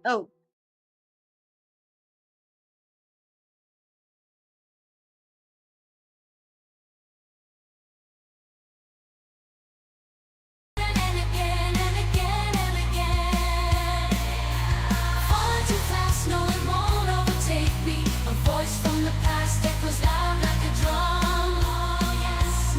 Oh, And again and again and again. Falling too fast, no one won't overtake me. A voice from the past echoes loud like a drum.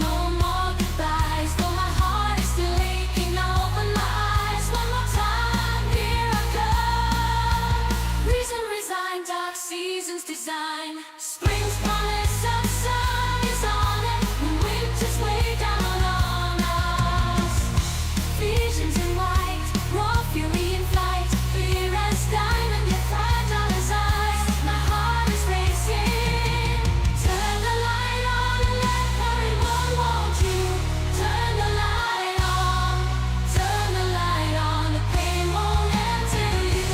No more goodbyes, though my heart is still aching. Now open my eyes one more time. Here I come. Reason resigned, dark seasons design. Spring's promise of sun is on it. When winter's way down on us. Visions in white, raw fury in flight. Fear as diamond, yet fragile as ice. My heart is racing. Turn the light on and let everyone want you. Turn the light on. Turn the light on. The pain won't end till you.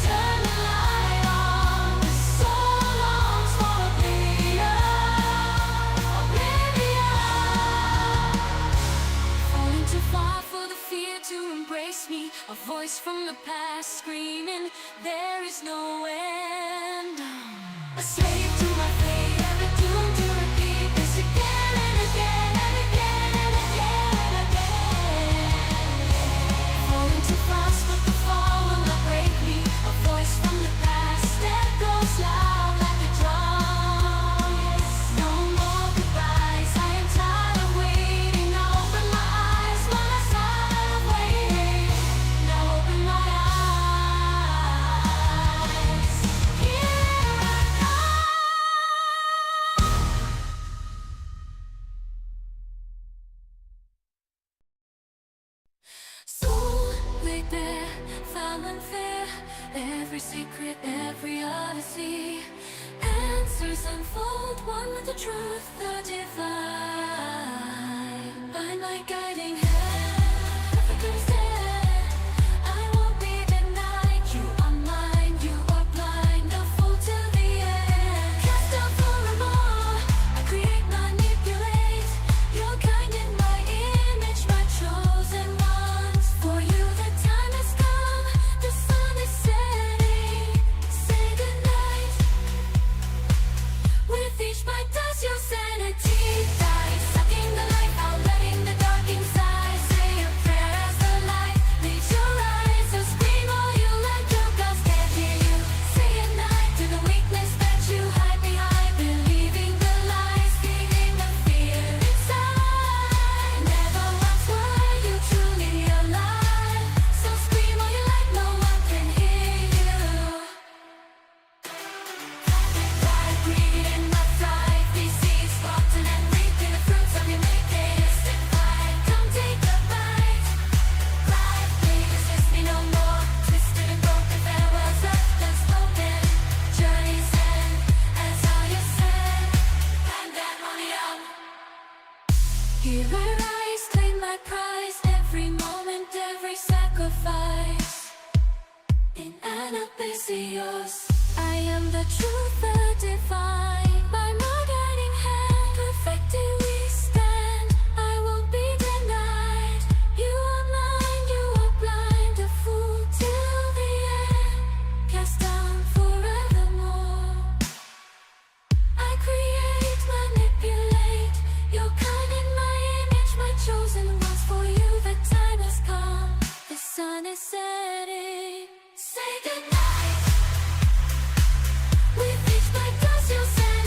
Turn the light on. The soul longs for oblivion. Falling too far for the fear to embrace me. A voice from the past screaming, there is no end. A slave to my fate, ever doomed to repeat this again and again and again and again and again. Falling too fast, but the fall will not break me. A voice from the past echoes loud like a drum. No more goodbyes, I am tired of waiting. Now open my eyes, one last time of waiting. Now open my eyes. Here I come. Soul laid bare, foul and fair. Every secret, every odyssey. Answers unfold, one with the truth, the divine. By my guiding hand, perfect understand. I won't be denied. You are mine, you are blind, a fool till the end. Cast down for a more, I create, manipulate. You're kind in my image, my chosen ones. For you the time has come, the sun is setting. Say goodnight. With each bite does your sanity die. Sucking the life out, letting the dark inside. Say a prayer as the light leaves your eyes. So scream all you let go, 'cause can't hear you. Say at night to the weakness that you hide behind. Believing the lies, feeling the fear inside. Never once were you truly alive. So scream all you like, no one can hear you. Like breathing outside, these seeds rotten and reaping the fruits of your making. Fight, come take a bite. Life, please resist me no more. Twisted and broken, farewells left unspoken. Journey's end, as all you said. And that money up. Here I rise, claim my prize. Every moment, every sacrifice. In an abyssios, I am the truth, the divine. By my guiding hand, perfected we stand. I won't be denied. You are mine, you are blind, a fool till the end. Cast down forevermore. I create, manipulate. You're kind in my image, my chosen ones. For you the time has come, the sun is setting. Say goodnight. With each bite does your sanity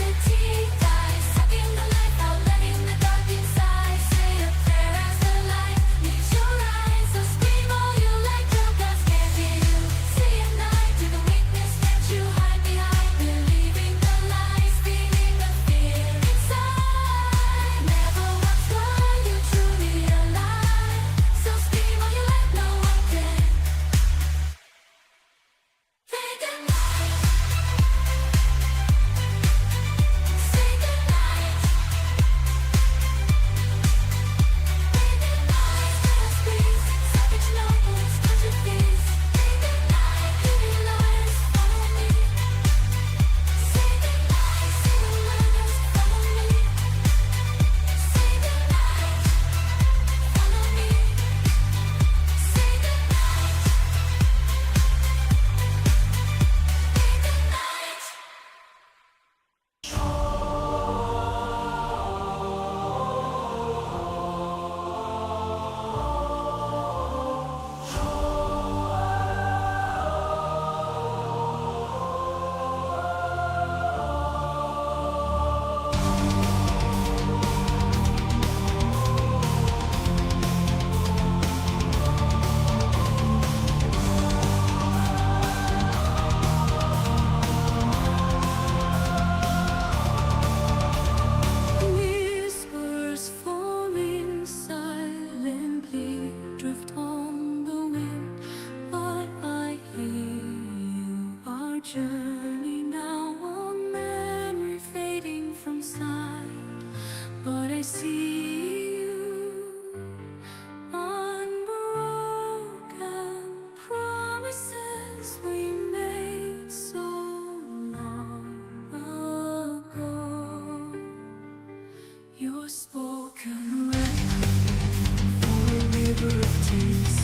spoken requiem for a river of tears,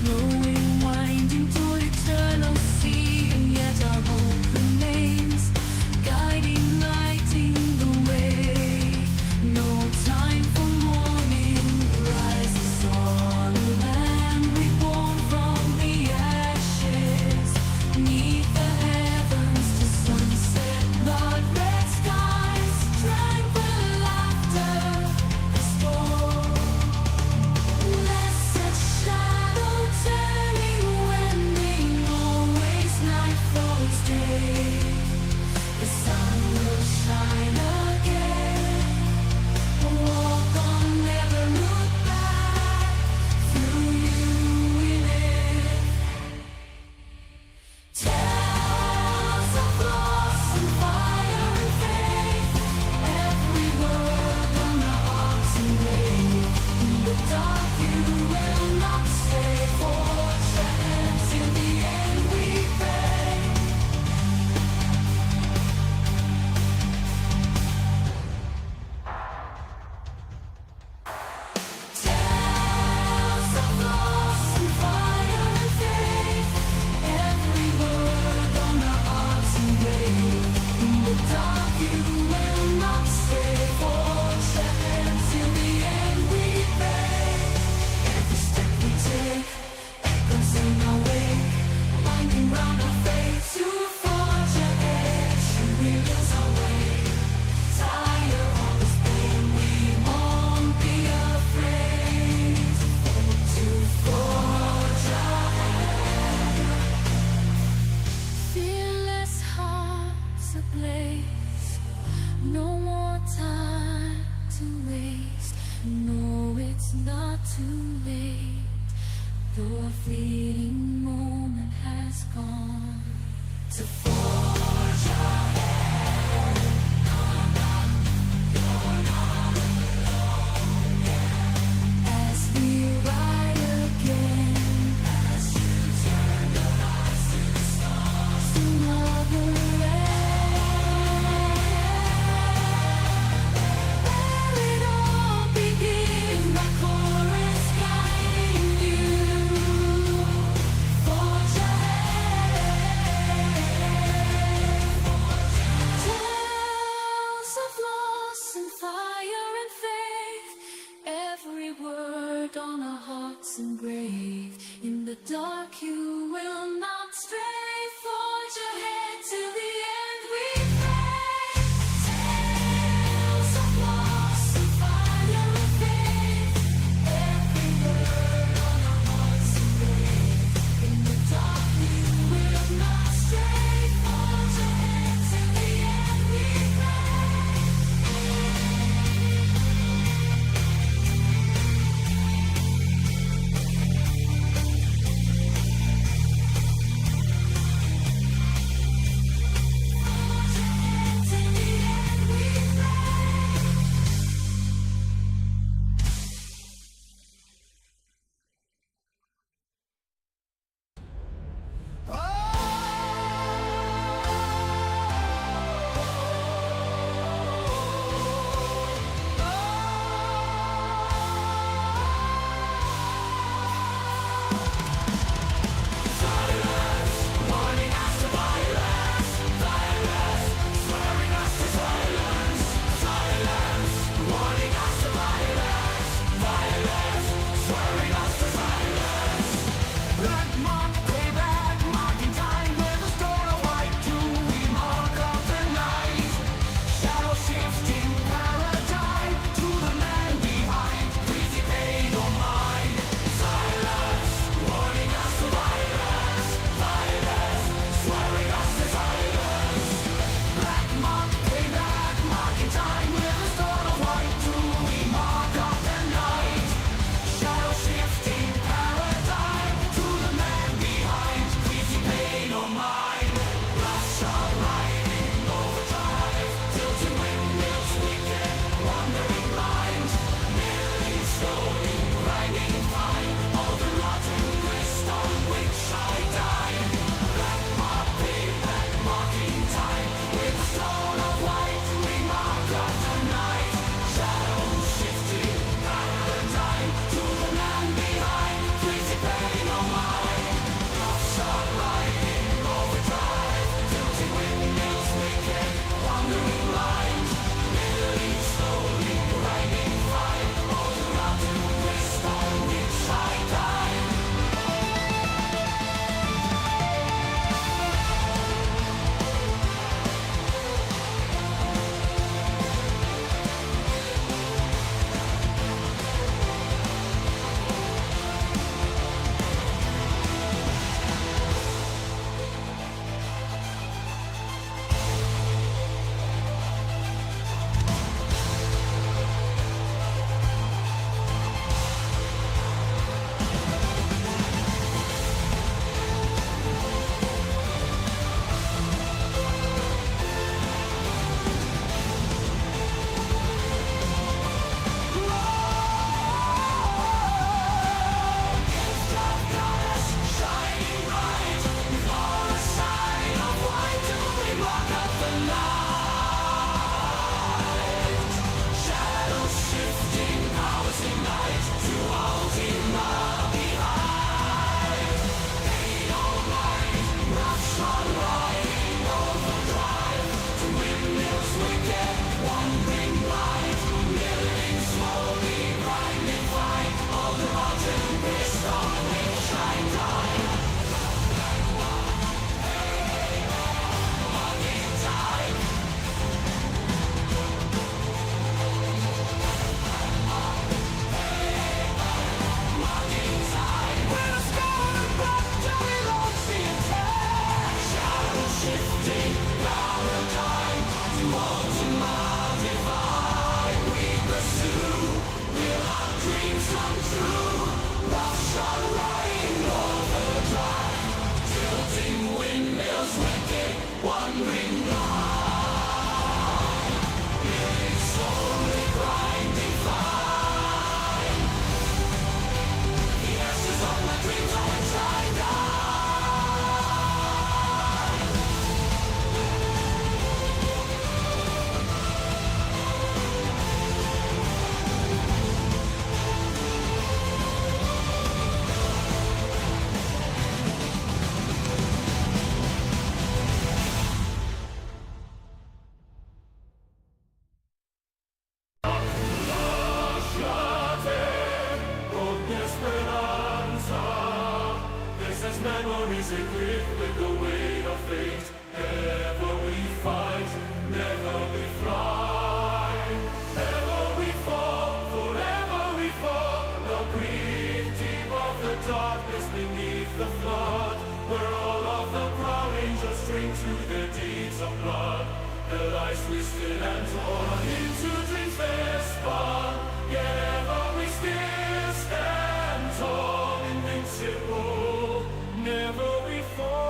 flowing, winding toward eternal sea, and yet our hope remains, guiding, lighting the way. No time for mourning, rises on a land reborn from the ashes, 'neath the heavens to sunset, blood red skies, tranquil laughter, restore. Blessed shadow turning, wending, always night follows day. The sun will shine again. Walk on, never look back, through you in it. Tales of loss and fire and faith, every word on the hearts engraved. In the dark you will not stay, forge ahead till the end we pray. Tales of loss and fire and faith, every word on our hearts engraved. In the dark you will not stay, forge ahead till the end we pray. Every step we take echoes in our wake, winding round our fate to forge ahead. She reveals our way. Tire all this pain, we won't be afraid to forge ahead. Fearless hearts ablaze, no more time to waste. No, it's not too late, though a fleeting moment has gone. To forge ahead. As we ride again, as you turn the lights to the stars, another end, where it all begins. My chorus guiding you, forge ahead. Tales of loss and fire and faith, every word on our hearts engraved. In the dark you will not stray, forge ahead till the end we pray. Tales of loss and fire and faith, every word on our hearts engraved. In the dark you will not stray, forge ahead till the end we pray. Stone of white, we mark out the night. memories equipped with the weight of fate. Ever we fight, never we fly. Ever we fall, forever we fall. The breathe deep of the darkness beneath the flood, where all of the proud angels drink to their deeds of blood. Their lives twisted and torn into dreams they're spun. Yet ever we still stand tall, invincible. Never we fall.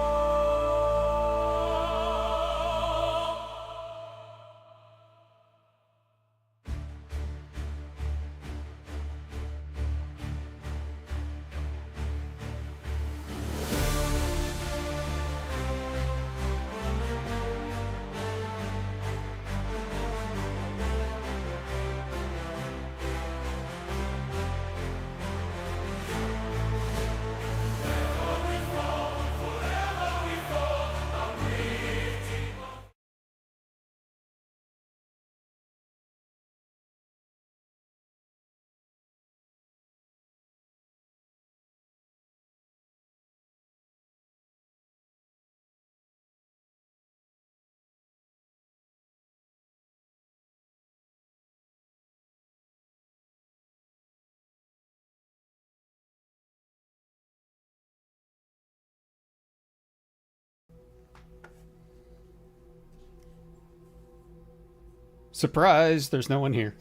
Surprise, there's no one here.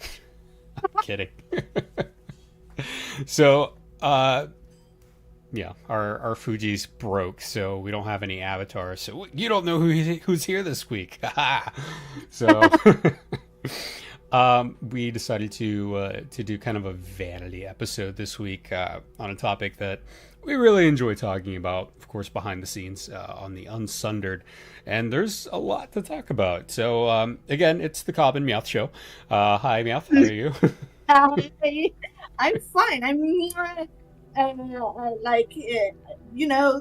I'm kidding. So, yeah, our Fuji's broke, so we don't have any avatars. So you don't know who's here this week. So, we decided to do kind of a vanity episode this week on a topic that we really enjoy talking about, of course, behind the scenes on the Unsundered. And there's a lot to talk about. So, again, it's the Cobb and Meowth show. Hi, Meowth. How are you? I'm fine.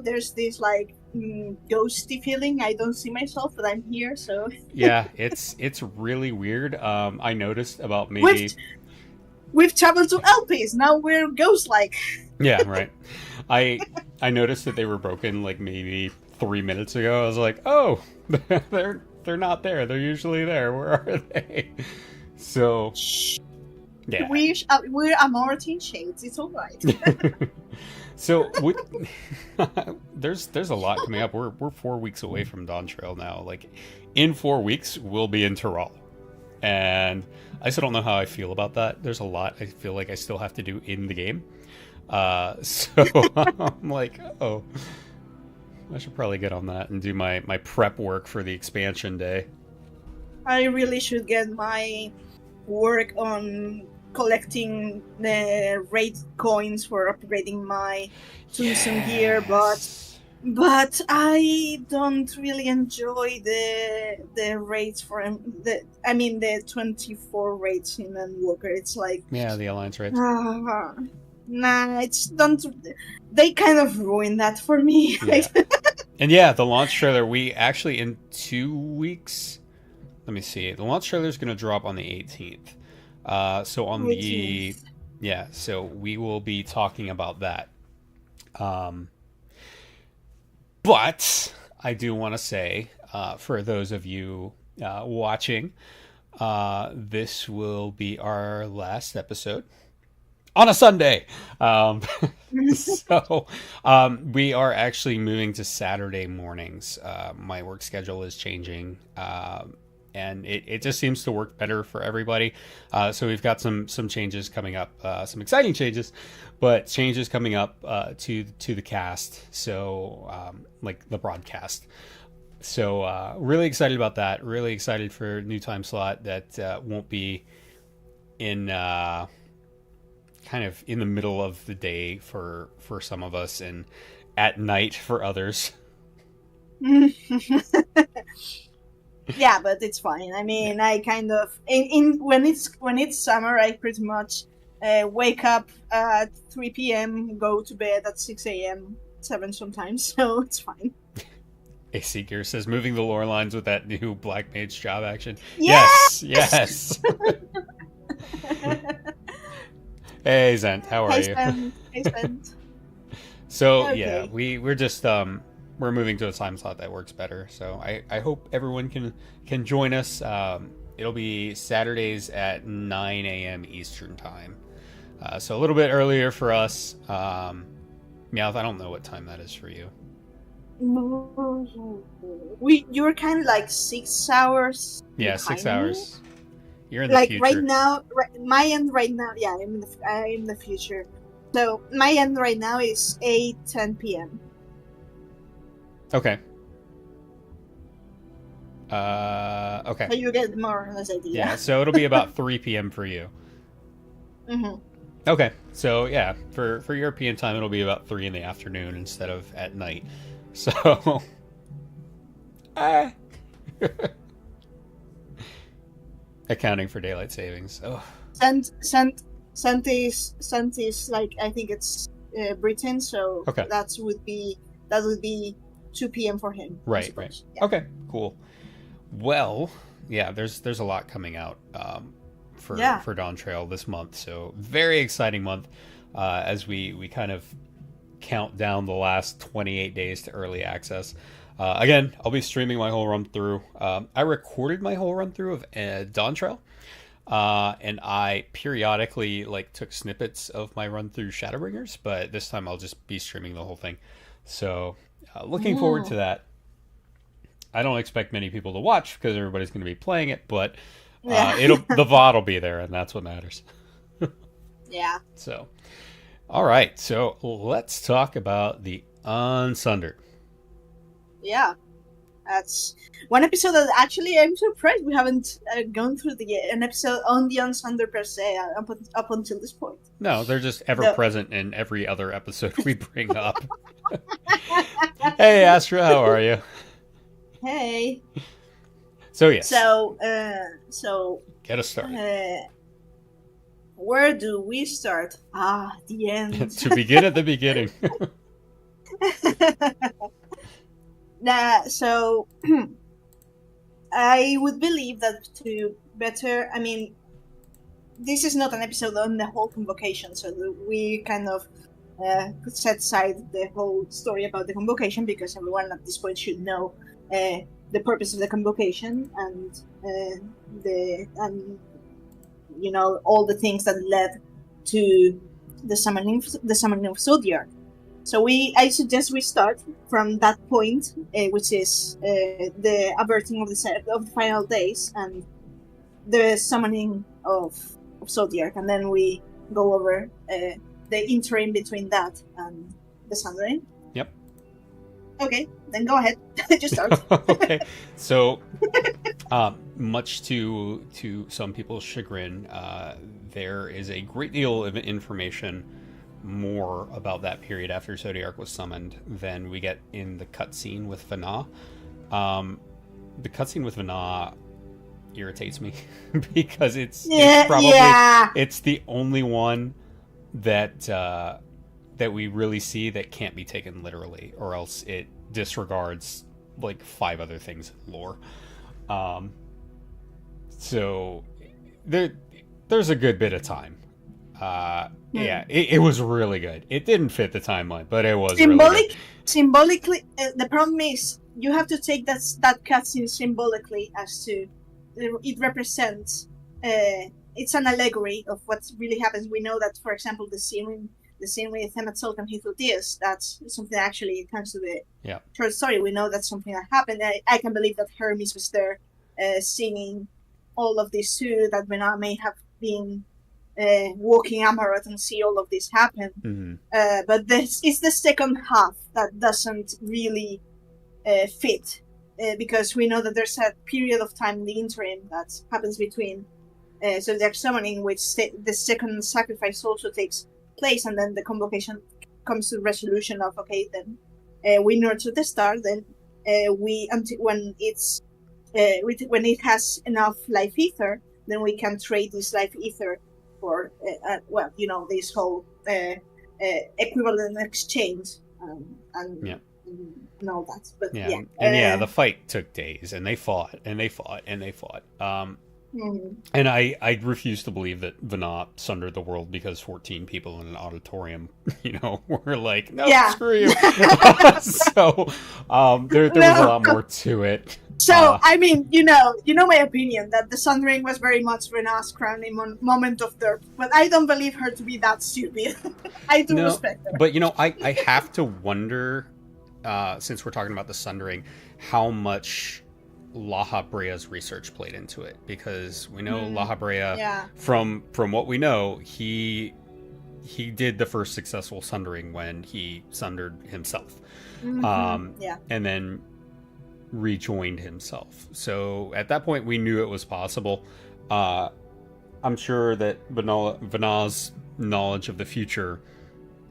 There's this ghosty feeling. I don't see myself, but I'm here. So Yeah, it's really weird. I noticed about maybe we've traveled to LPs. Now we're ghost-like. Yeah, right. I noticed that they were broken like maybe 3 minutes ago. I was like, oh, they're not there. They're usually there. Where are they? So yeah, We're Amortine shades. It's all right. So there's a lot coming up. We're 4 weeks away from Dawn Trail now. Like in 4 weeks, we'll be in Tyrol, and I still don't know how I feel about that. There's a lot I feel like I still have to do in the game. So I'm like, oh, I should probably get on that and do my prep work for the expansion day. I really should get my work on collecting the raid coins for upgrading my Tombstone gear, but I don't really enjoy the raids for the 24 raids in Walker. It's like, yeah, the Alliance raids. Nah, it's don't. They kind of ruined that for me. Yeah. And yeah, the launch trailer, we actually in 2 weeks. Let me see. The launch trailer is going to drop on the 18th. So on 18th. So we will be talking about that. But I do want to say, for those of you watching, this will be our last episode on a Sunday. So we are actually moving to Saturday mornings. My work schedule is changing. And it just seems to work better for everybody. So we've got some changes coming up, some exciting changes, but changes coming up to the cast. So like the broadcast. So really excited about that. Really excited for a new time slot that won't be in kind of in the middle of the day for some of us and at night for others. Yeah, but it's fine. I mean, I kind of when it's summer, I pretty much wake up at 3 p.m., go to bed at 6 a.m., 7 sometimes, so it's fine. AC Gear says moving the lore lines with that new Black Mage job action. Yes! Yes. Hey Zent, how are you? Hey Zent. So yeah, Okay. we're just we're moving to a time slot that works better. So I hope everyone can join us. It'll be Saturdays at 9 a.m. Eastern time. So a little bit earlier for us. Meowth, I don't know what time that is for you. You're kind of like 6 hours Yeah, 6 behind me. hours. You're in the Like right future. now, my end right now. Yeah, I'm in the future. So my end right now is 8:10 p.m. Okay. Okay. So you get more or less idea. Yeah, so it'll be about 3 p.m. for you. Hmm. Okay, so yeah, for European time, it'll be about 3 in the afternoon instead of at night. So, ah. Accounting for daylight savings. Oh, Cent is like, I think it's Britain, so Okay. that would be 2 p.m. for him. I right. suppose. Yeah. Okay, cool. Well, yeah, there's a lot coming out for Yeah. for Dawn Trail this month. So very exciting month as we kind of count down the last 28 days to early access. Again, I'll be streaming my whole run through. I recorded my whole run through of Dawn Trail, and I periodically like took snippets of my run through Shadowbringers, but this time I'll just be streaming the whole thing. So looking forward to that. I don't expect many people to watch because everybody's going to be playing it, but Yeah. the VOD will be there, and that's what matters. Yeah. So, all right. So let's talk about the Unsundered. Yeah. That's one episode that actually I'm surprised we haven't gone through an episode on the Unsundered per se up until this point. No, they're just ever No. present in every other episode we bring up. Hey, Astra, how are you? Hey. So yes, So get us started. where do we start? The end. To begin at the beginning. So I would believe that to better, I mean, this is not an episode on the whole convocation, so we kind of set aside the whole story about the convocation because everyone at this point should know the purpose of the convocation and all the things that led to the summoning of Zodiac. So I suggest we start from that point, which is the averting of the final days and the summoning of Zodiac, and then we go over the interim between that and the Sundering. Yep. Okay, then go ahead. Just start. Okay. So, much to some people's chagrin, there is a great deal of information more about that period after Zodiac was summoned than we get in the cutscene with Vana. The cutscene with Vana irritates me because it's probably it's the only one that we really see that can't be taken literally, or else it disregards like 5 other things in lore. So there's a good bit of time. Yeah, it was really good. It didn't fit the timeline, but it was really good. Symbolically, the problem is you have to take that cutscene symbolically, as to it represents. It's an allegory of what really happens. We know that, for example, the scene with Emmet Sulk and Heath Diaz, that's something that actually comes to the short story. We know that's something that happened. I can believe that Hermes was there singing all of this too, that Vana may have been walking Amaranth and see all of this happen. Mm-hmm. But this is the second half that doesn't really fit, because we know that there's a period of time in the interim that happens between Zodiac summoning, which the second sacrifice also takes place, and then the convocation comes to the resolution of, okay, then we nurture the star, then when it has enough life ether, then we can trade this life ether for this whole equivalent exchange and all that. But the fight took days, and they fought. Hmm. And I refuse to believe that Vana sundered the world because 14 people in an auditorium, were like, nope, Yeah. screw you. So there was a No. lot more to it. So I mean, my opinion that the Sundering was very much Rena's crowning moment of dirt, but I don't believe her to be that stupid. I do No, respect her. but I have to wonder, since we're talking about the sundering, how much La Habrea's research played into it, because we know La Habrea, Yeah. from what we know, he did the first successful sundering when he sundered himself, Yeah. and then rejoined himself. So at that point, we knew it was possible. I'm sure that Vana's knowledge of the future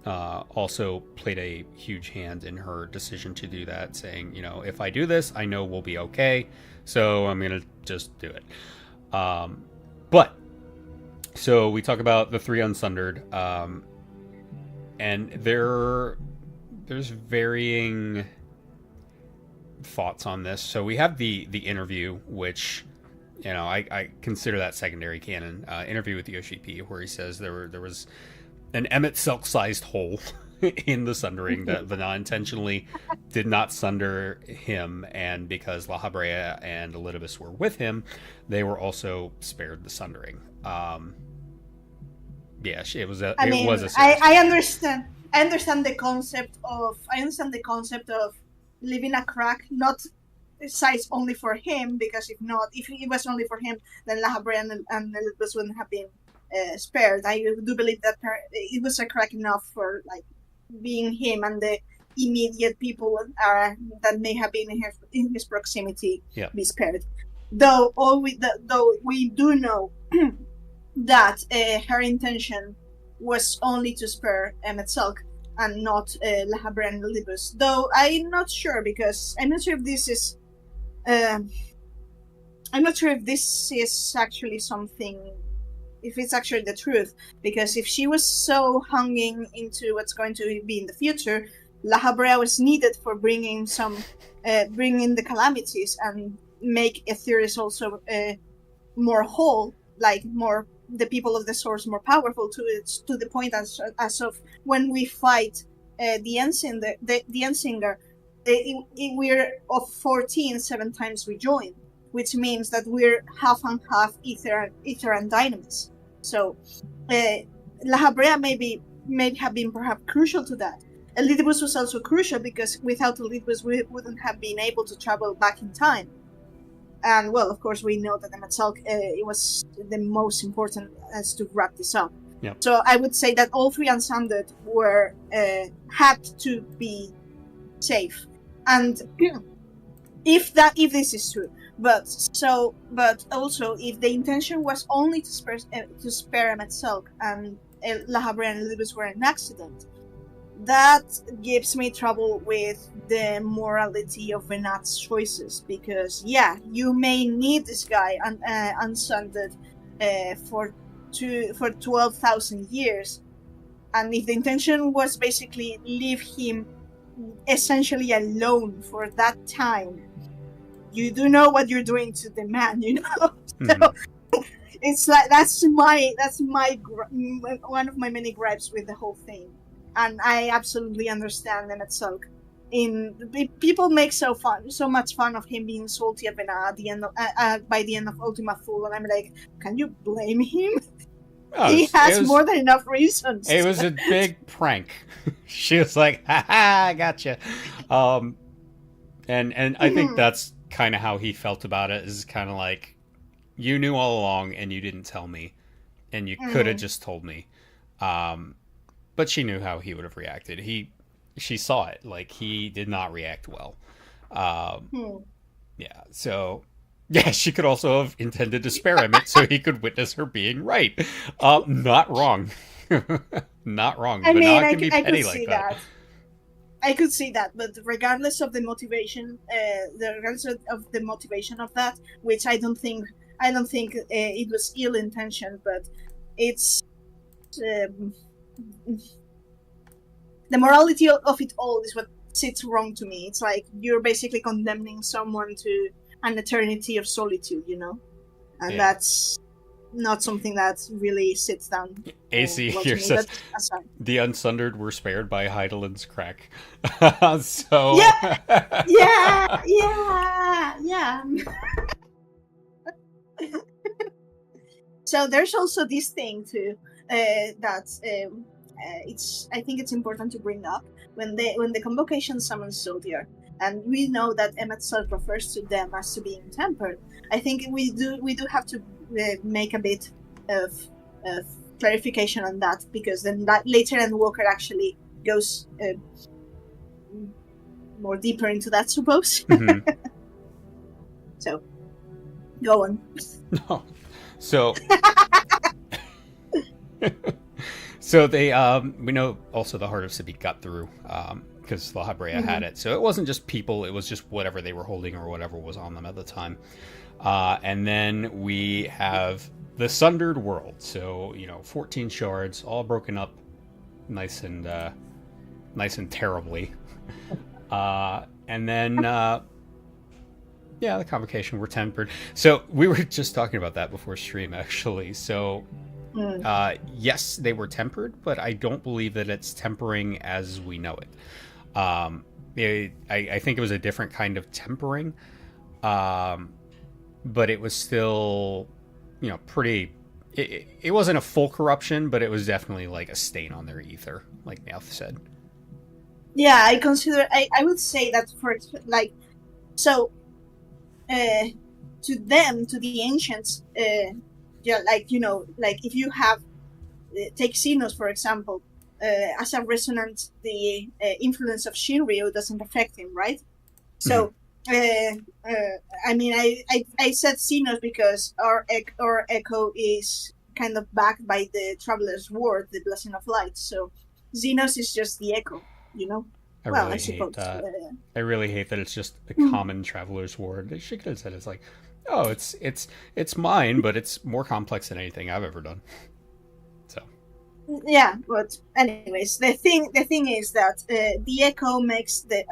also played a huge hand in her decision to do that, saying, if I do this, I know we'll be okay, so I'm gonna just do it. But so we talk about the three Unsundered, and there's varying thoughts on this. So we have the interview, which I consider that secondary canon, interview with the OCP, where he says there was an Emmett Silk-sized hole in the sundering that Vana intentionally did not sunder him, and because La Habrea and Elidibus were with him, they were also spared the sundering. Yeah, it was a. I understand. I understand the concept of leaving a crack, not size only for him, because if it was only for him, then La Habrea and Elidibus wouldn't have been spared. I do believe that it was a crack enough for being him and the immediate people that may have been in his proximity be spared. Though we do know that her intention was only to spare Emmett Silk and not La Habrea and Elidibus. Though I'm not sure, because I'm not sure if this is actually something. If it's actually the truth, because if she was so hanging into what's going to be in the future, La Habrea was needed for bringing the calamities and make Etheris also more whole, more the people of the source more powerful to the point as of when we fight the Ensinger, we're of 14 7 times rejoined, which means that we're half and half ether and dynamis. So La Habrea may have been perhaps crucial to that. Elidibus was also crucial, because without Elidibus we wouldn't have been able to travel back in time. And well, of course, we know that Emmett Silk it was the most important as to wrap this up. Yep. So I would say that all three Unsundered were had to be safe, and if this is true, but also if the intention was only to spare Emmett Silk and La Habrea and Elidibus were an accident, that gives me trouble with the morality of Venat's choices, because you may need this guy Unsundered for 12,000 years, and if the intention was basically leave him essentially alone for that time, you do know what you're doing to the man, So it's that's my one of my many gripes with the whole thing. And I absolutely understand Emmett Silk. People make so much fun of him being salty at Vena at the end by the end of Ultima Thule, and I'm like, can you blame him? He has more than enough reasons. It was a big prank. She was like, "Ha ha, I gotcha." And I think that's kind of how he felt about it. Is kind of like, you knew all along and you didn't tell me, and you could have just told me. But she knew how he would have reacted. She saw it. Like, he did not react well. Yeah, so... Yeah, she could also have intended to spare him so he could witness her being right. Not wrong. Not wrong. I But mean, not I can be could petty see like that. I could see that, but regardless of the motivation, of that, which I don't think it was ill intention, but it's the morality of it all is what sits wrong to me. It's like you're basically condemning someone to an eternity of solitude, and Yeah. that's not something that really sits down. AC well here to me, says but aside. the Unsundered were spared by Heidelin's crack. So Yeah, yeah. So there's also this thing too that it's. I think it's important to bring up when the convocation summons Zodiac, and we know that Emmet Self refers to them as to being tempered. I think we do have to make a bit of clarification on that, because then that later and Walker actually goes more deeper into that, suppose. Mhm. So go on. No. So so they we know also the Heart of Sibi got through because La Habrea had it. So it wasn't just people, it was just whatever they were holding or whatever was on them at the time. And then we have the Sundered World. So, 14 shards, all broken up nice and terribly. And then the convocation were tempered. So we were just talking about that before stream, actually. So yes, they were tempered, but I don't believe that it's tempering as we know it. I think it was a different kind of tempering, but it was still, pretty. It wasn't a full corruption, but it was definitely like a stain on their ether, like Mouth said. Yeah, I would say that to them, to the ancients, if you have take Xenos for example, as a resonance, the influence of Shinryu doesn't affect him, right? So I mean, I said Xenos because our echo is kind of backed by the Traveler's Word, the Blessing of Light. So Xenos is just the echo, I well, really I suppose. hate that. I really hate that it's just a common Traveler's Word. They should have said it's like, oh, it's mine, but it's more complex than anything I've ever done. So. Yeah, but anyways, the thing is that the echo makes the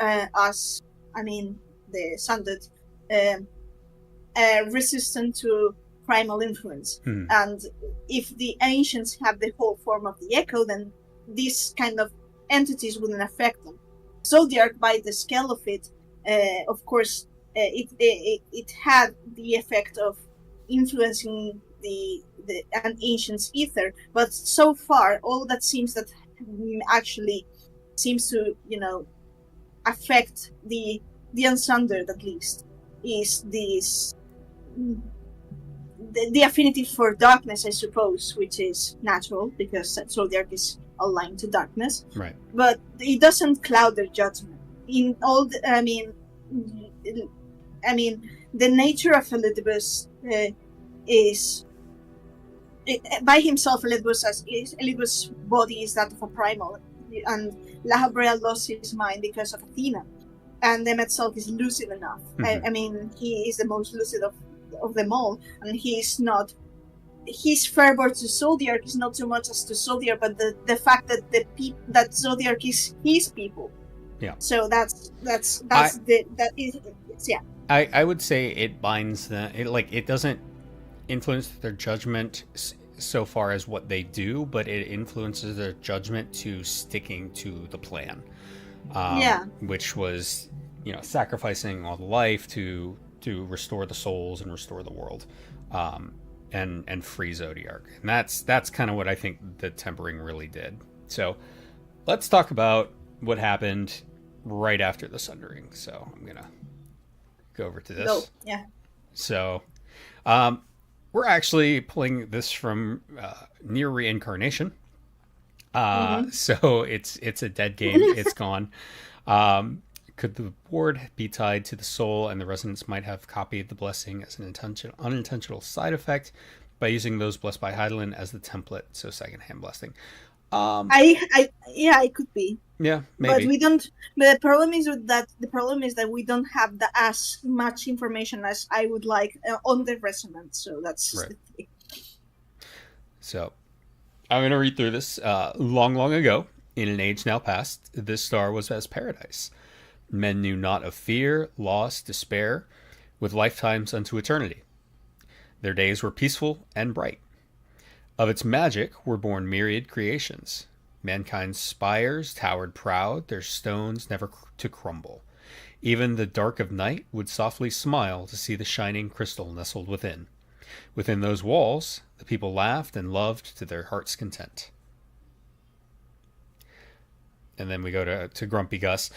Sundered, resistant to primal influence. And if the ancients have the whole form of the echo, then these kind of entities wouldn't affect them. Zodiac, by the scale of it, of course, it had the effect of influencing an ancient's ether, but so far all that seems to affect the Unsundered, at least, is this the affinity for darkness, I suppose, which is natural because Zodiac is aligned to darkness, right? But it doesn't cloud their judgment. In all, the nature of Elidibus is by himself. Elidibus' body is that of a primal, and La Habrea lost his mind because of Athena, and Emmet Self is lucid enough. He is the most lucid of them all, and he's not. His fervor to Zodiac is not so much as to Zodiac, but the fact that that Zodiac is his people. Yeah. So that's yeah. I would say it binds them. It doesn't influence their judgment so far as what they do, but it influences their judgment to sticking to the plan. Which was, sacrificing all the life to restore the souls and restore the world. And free Zodiac. And that's kind of what I think the tempering really did. So let's talk about what happened right after the sundering. So I'm gonna go over to this. Oh, yeah. So we're actually pulling this from Near Reincarnation. So it's a dead game. It's gone. Could the ward be tied to the soul, and the resonance might have copied the blessing as an unintentional side effect by using those blessed by Heidelin as the template? So secondhand blessing. It could be. Yeah, maybe. But we don't. But the problem is that we don't have as much information as I would like on the resonance. So that's right. The thing. So I'm going to read through this. Long, long ago, in an age now past, this star was as paradise. Men knew not of fear, loss, despair, with lifetimes unto eternity. Their days were peaceful and bright. Of its magic were born myriad creations. Mankind's spires towered proud, their stones never to crumble. Even the dark of night would softly smile to see the shining crystal nestled within. Within those walls, the people laughed and loved to their heart's content. And then we go to Grumpy Gus.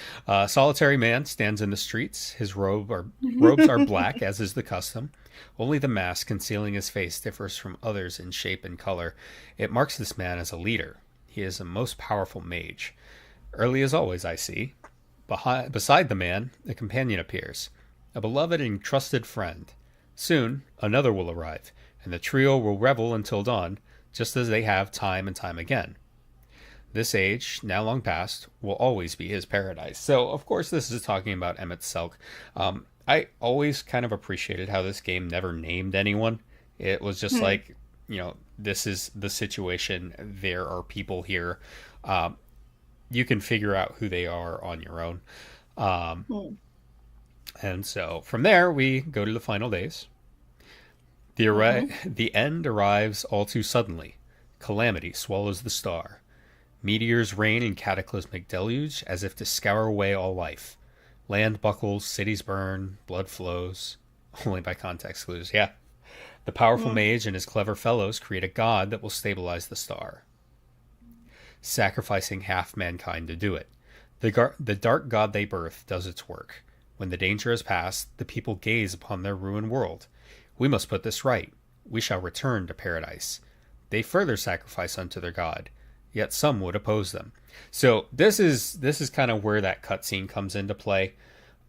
Solitary man stands in the streets. His robes are black, as is the custom. Only the mask concealing his face differs from others in shape and color. It marks this man as a leader. He is a most powerful mage. Early as always, I see. Beside the man, a companion appears, a beloved and trusted friend. Soon, another will arrive, and the trio will revel until dawn, just as they have time and time again. This age, now long past, will always be his paradise. So, of course, this is talking about Emmett Selk. I always kind of appreciated how this game never named anyone. It was just like, this is the situation. There are people here. You can figure out who they are on your own. And so from there, we go to the final days. The end arrives all too suddenly. Calamity swallows the star. Meteors rain in cataclysmic deluge as if to scour away all life. Land buckles, cities burn, blood flows. Only by context clues, yeah. The powerful mage and his clever fellows create a god that will stabilize the star, sacrificing half mankind to do it. The dark god they birth does its work. When the danger has passed, the people gaze upon their ruined world. We must put this right. We shall return to paradise. They further sacrifice unto their god, yet some would oppose them. So this is kind of where that cutscene comes into play.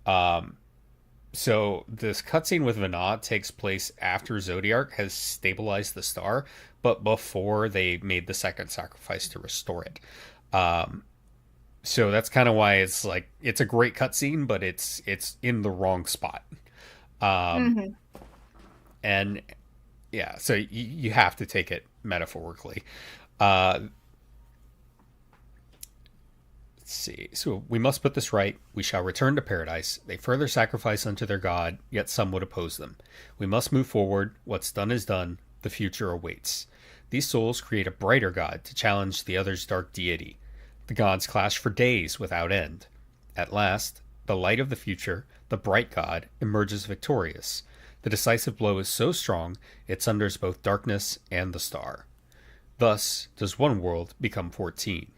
So this cutscene with Vanad takes place after Zodiark has stabilized the star, but before they made the second sacrifice to restore it. So that's kind of why it's like, it's a great cutscene, but it's in the wrong spot. And yeah, so you have to take it metaphorically. Let's see. So we must put this right. We shall return to paradise. They further sacrifice unto their god, yet some would oppose them. We must move forward. What's done is done. The future awaits. These souls create a brighter god to challenge the other's dark deity. The gods clash for days without end. At last, the light of the future, the bright god, emerges victorious. The decisive blow is so strong, it sunders both darkness and the star. Thus does one world become 14.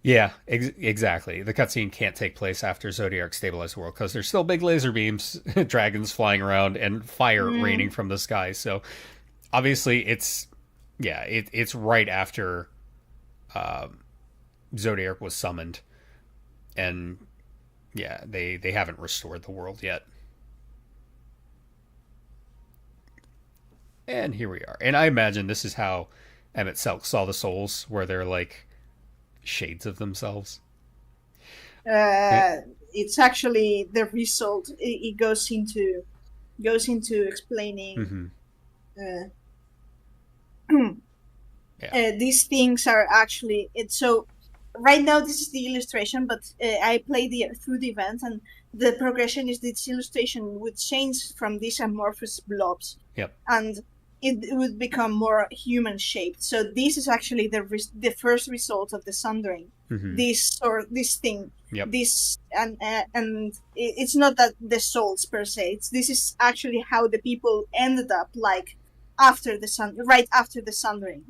Yeah, exactly. The cutscene can't take place after Zodiark stabilized the world because there's still big laser beams, dragons flying around, and fire raining from the sky. So obviously it's right after Zodiark was summoned, and yeah, they haven't restored the world yet. And here we are. And I imagine this is how Emmett Selk saw the souls, where they're like shades of themselves. It's actually the result. It goes into explaining. These things are actually so. Right now, this is the illustration, but I played through the event, and the progression is this illustration would change from these amorphous blobs, and it would become more human shaped. So this is actually the first result of the sundering. This thing, this and it's not that the souls per se. This is actually how the people ended up, like right after the sundering.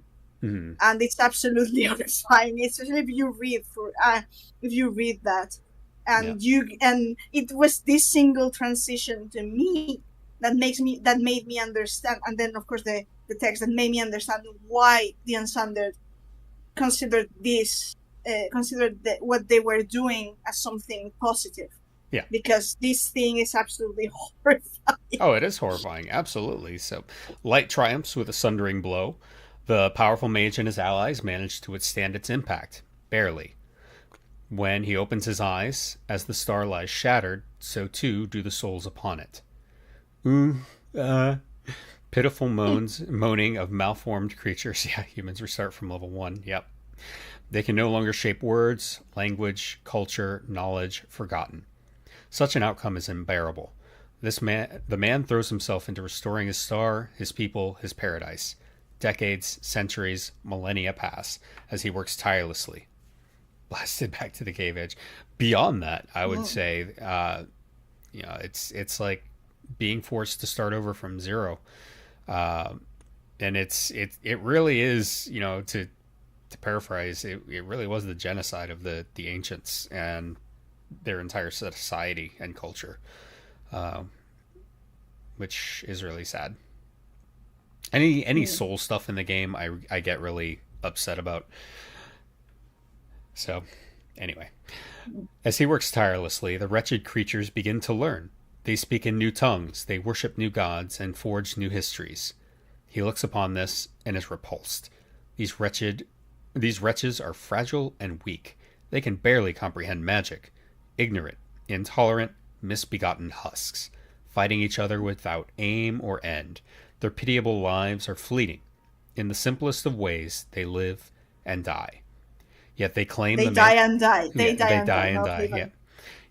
And it's absolutely horrifying, especially if you read that, and it was this single transition to me that made me understand, and then of course the text that made me understand why the Unsundered considered what they were doing as something positive. Yeah, because this thing is absolutely horrifying. Oh, it is horrifying, absolutely. So light triumphs with a sundering blow. The powerful mage and his allies manage to withstand its impact, barely. When he opens his eyes, as the star lies shattered, so too do the souls upon it. Pitiful moaning of malformed creatures. Yeah, humans restart from level 1, yep. They can no longer shape words, language, culture, knowledge, forgotten. Such an outcome is unbearable. The man throws himself into restoring his star, his people, his paradise. Decades, centuries, millennia pass as he works tirelessly, blasted back to the cave edge. Beyond that, I would say, it's like being forced to start over from zero, and it really is, to paraphrase, it really was the genocide of the ancients and their entire society and culture, which is really sad. Any soul stuff in the game, I get really upset about. So, anyway, as he works tirelessly, the wretched creatures begin to learn. They speak in new tongues, they worship new gods, and forge new histories. He looks upon this and is repulsed. These wretches are fragile and weak. They can barely comprehend magic. Ignorant, intolerant, misbegotten husks, fighting each other without aim or end. Their pitiable lives are fleeting. In the simplest of ways, they live and die. Yet they claim They die and die. They die and die. Yeah.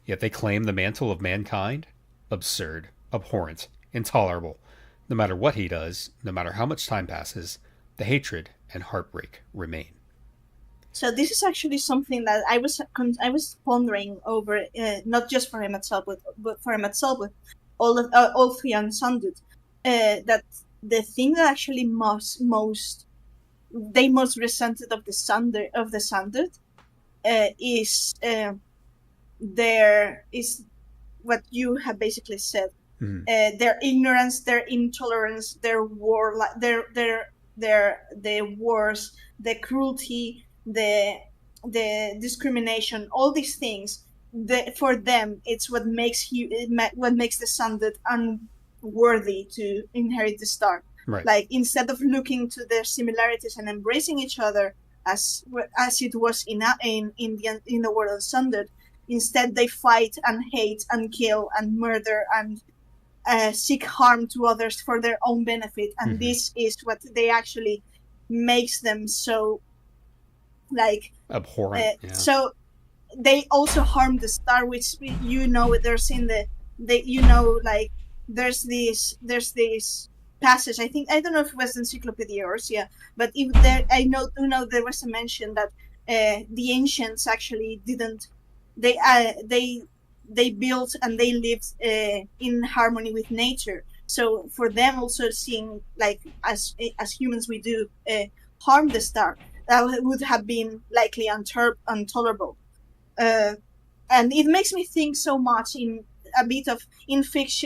Yet they claim the mantle of mankind. Absurd, abhorrent, intolerable. No matter what he does, no matter how much time passes, the hatred and heartbreak remain. So this is actually something that I was pondering over, not just for him itself, but for him itself, with all three Unsundered. That the thing that actually most resented of the Sundered is what you have basically said. Their ignorance, their intolerance, their wars, the cruelty, the discrimination, all these things. For them, it's what makes the Sundered unworthy to inherit the star. Right. Like, instead of looking to their similarities and embracing each other as it was in the world of Sundered, instead they fight and hate and kill and murder and seek harm to others for their own benefit. And this is what they actually makes them so, like, abhorrent. So they also harm the star, which there's this passage. I don't know if it was Encyclopedia Orsia, but I know there was a mention that the ancients actually didn't. They built and they lived in harmony with nature. So for them, also seeing, like, as humans we do, harm the star, that would have been likely intolerable. And it makes me think so much in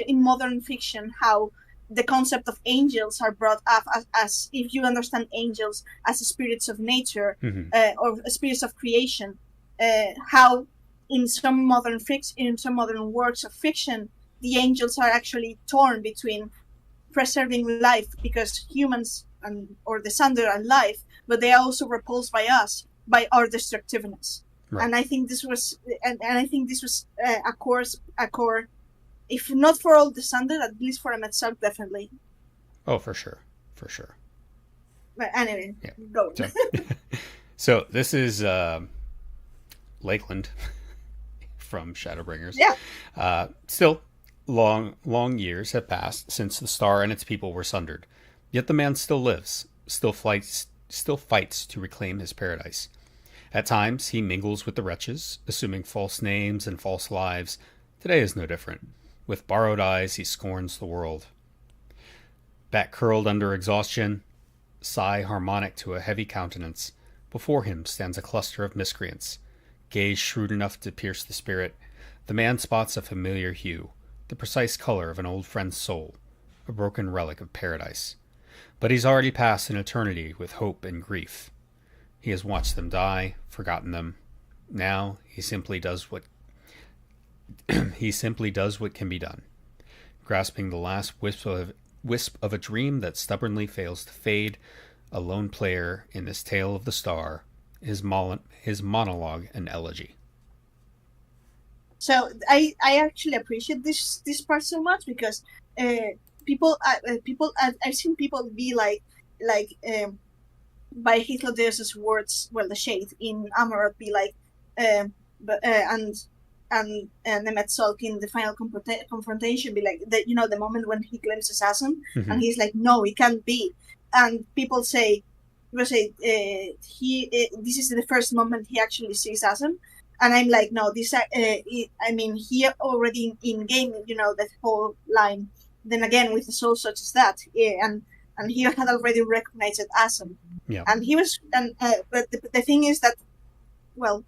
modern fiction, how the concept of angels are brought up as if you understand angels as spirits of nature, or spirits of creation. How in some modern works of fiction, the angels are actually torn between preserving life, because humans or the Sundered are life, but they are also repulsed by us, by our destructiveness. Right. And I think this was, a core, if not for all the Sundered, at least for him itself, definitely. Oh, for sure. But anyway, go. So this is Lakeland from Shadowbringers. Yeah. Still, long years have passed since the star and its people were sundered. Yet the man still lives, still fights to reclaim his paradise. At times, he mingles with the wretches, assuming false names and false lives. Today is no different. With borrowed eyes, he scorns the world. Back curled under exhaustion, sigh harmonic to a heavy countenance. Before him stands a cluster of miscreants. Gaze shrewd enough to pierce the spirit, the man spots a familiar hue, the precise color of an old friend's soul, a broken relic of paradise. But he's already passed an eternity with hope and grief. He has watched them die, forgotten them. Now he simply does what can be done, grasping the last wisp of a dream that stubbornly fails to fade, a lone player in this tale of the star, his monologue and elegy. So I actually appreciate this part so much, because I've seen people be like by Hitler Deus's words, well, the shade in Amaroth, be like, and and Emmett Sulk in the final confrontation be like, the moment when he glimpses Asum, and he's like, no, it can't be. And people say, this is the first moment he actually sees Asum. And I'm like, no, he already in game, that whole line. Then again, with a soul such as that, and he had already recognized it Asum. Yeah. And he was, but the thing is that, well,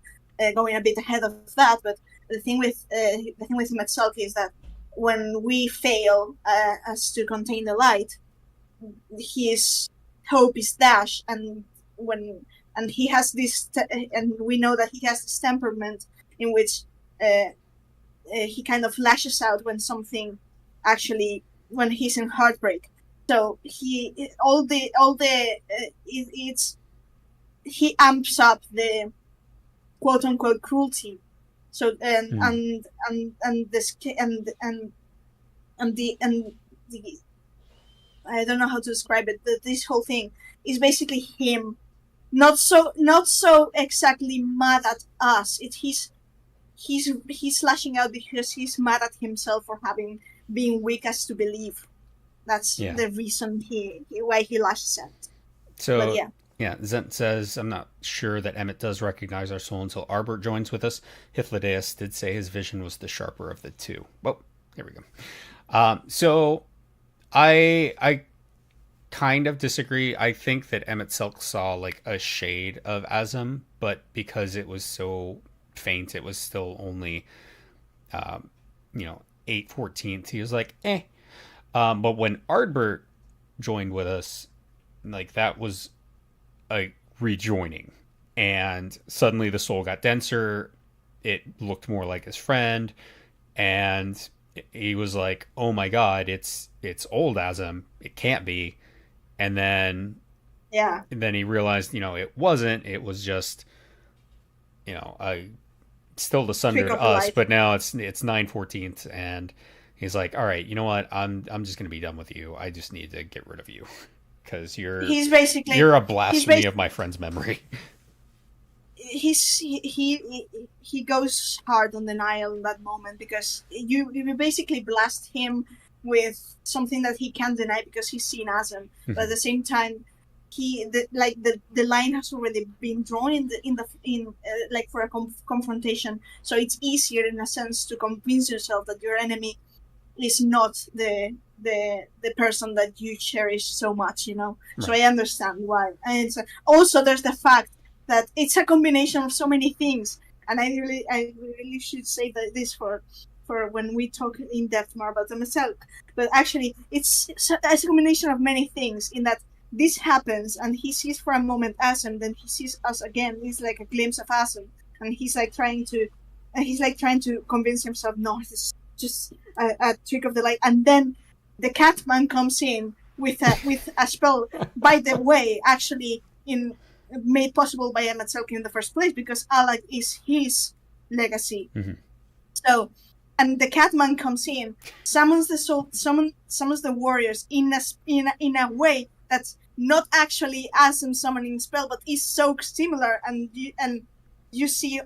going a bit ahead of that, but the thing with Metsulk is that when we fail as to contain the light, his hope is dashed, and he has this, and we know that he has this temperament in which he kind of lashes out when he's in heartbreak. So he amps up the quote unquote cruelty. So the I don't know how to describe it. This whole thing is basically him, not so exactly mad at us. He's lashing out because he's mad at himself for having been weak as to believe. That's the reason why he lashes out. So but yeah. Zent says, I'm not sure that Emmett does recognize our soul until Arbor joins with us. Hythlodaeus did say his vision was the sharper of the two. Well, here we go. So I kind of disagree. I think that Emmett Silk saw like a shade of Asum, but because it was so faint, it was still only 8/14. He was like, eh. But when Ardbert joined with us, like that was a rejoining, and suddenly the soul got denser. It looked more like his friend, and he was like, "Oh my god, it's old Asum. It can't be." And then he realized, it wasn't. It was just, still the Sundered us, but now it's 9/14, and he's like, "All right, you know what? I'm just gonna be done with you. I just need to get rid of you because you're a blasphemy of my friend's memory." He goes hard on denial in that moment, because you basically blast him with something that he can't deny because he's seen Asum, but at the same time, the line has already been drawn for a confrontation, so it's easier in a sense to convince yourself that your enemy is not the person that you cherish so much, Right. So I understand why. And also there's the fact that it's a combination of so many things, and I really should say that this for when we talk in depth more about them myself. But actually, it's a combination of many things, in that this happens, and he sees for a moment Asum, then he sees us again. It's like a glimpse of Asum, and he's trying to convince himself, no, this is just a trick of the light. And then the Catman comes in with a spell, by the way, actually made possible by Emmett Selk in the first place, because Alak is his legacy. Mm-hmm. So, and the Catman comes in, summons the soul, summons the warriors in a way that's not actually Asum summoning spell, but is so similar, and you see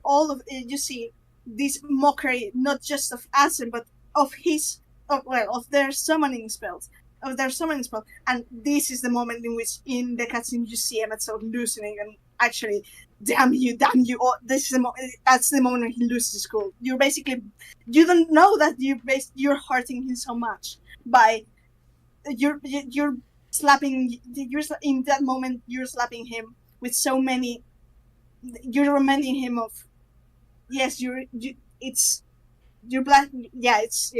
this mockery, not just of Asum, but of their summoning spells. And this is the moment in which, in the cutscene, you see Emmett Selk loosening, and actually, damn you! That's the moment when he loses his cool. You don't know that you're hurting him so much by you're slapping. In that moment, you're slapping him with so many. You're reminding him of, yes, it's black. Yeah, it's.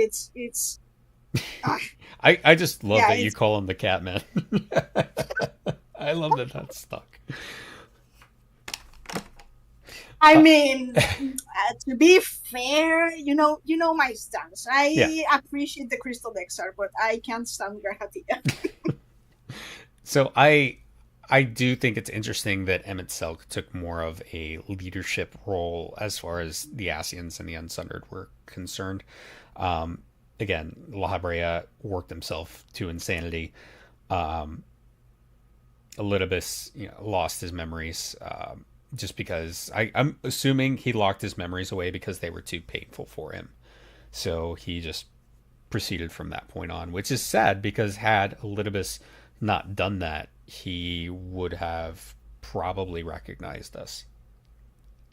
I just love that you call him the Catman. I love that that's stuck. I mean, to be fair, you know my stance. I appreciate the Crystal Dexar, but I can't stand Grahatia. So I do think it's interesting that Emmett Selk took more of a leadership role as far as the Asians and the Unsundered were concerned. Again, La Habrea worked himself to insanity. Elidibus, lost his memories. just because I'm assuming he locked his memories away because they were too painful for him. So he just proceeded from that point on, which is sad because had Elidibus not done that, he would have probably recognized us.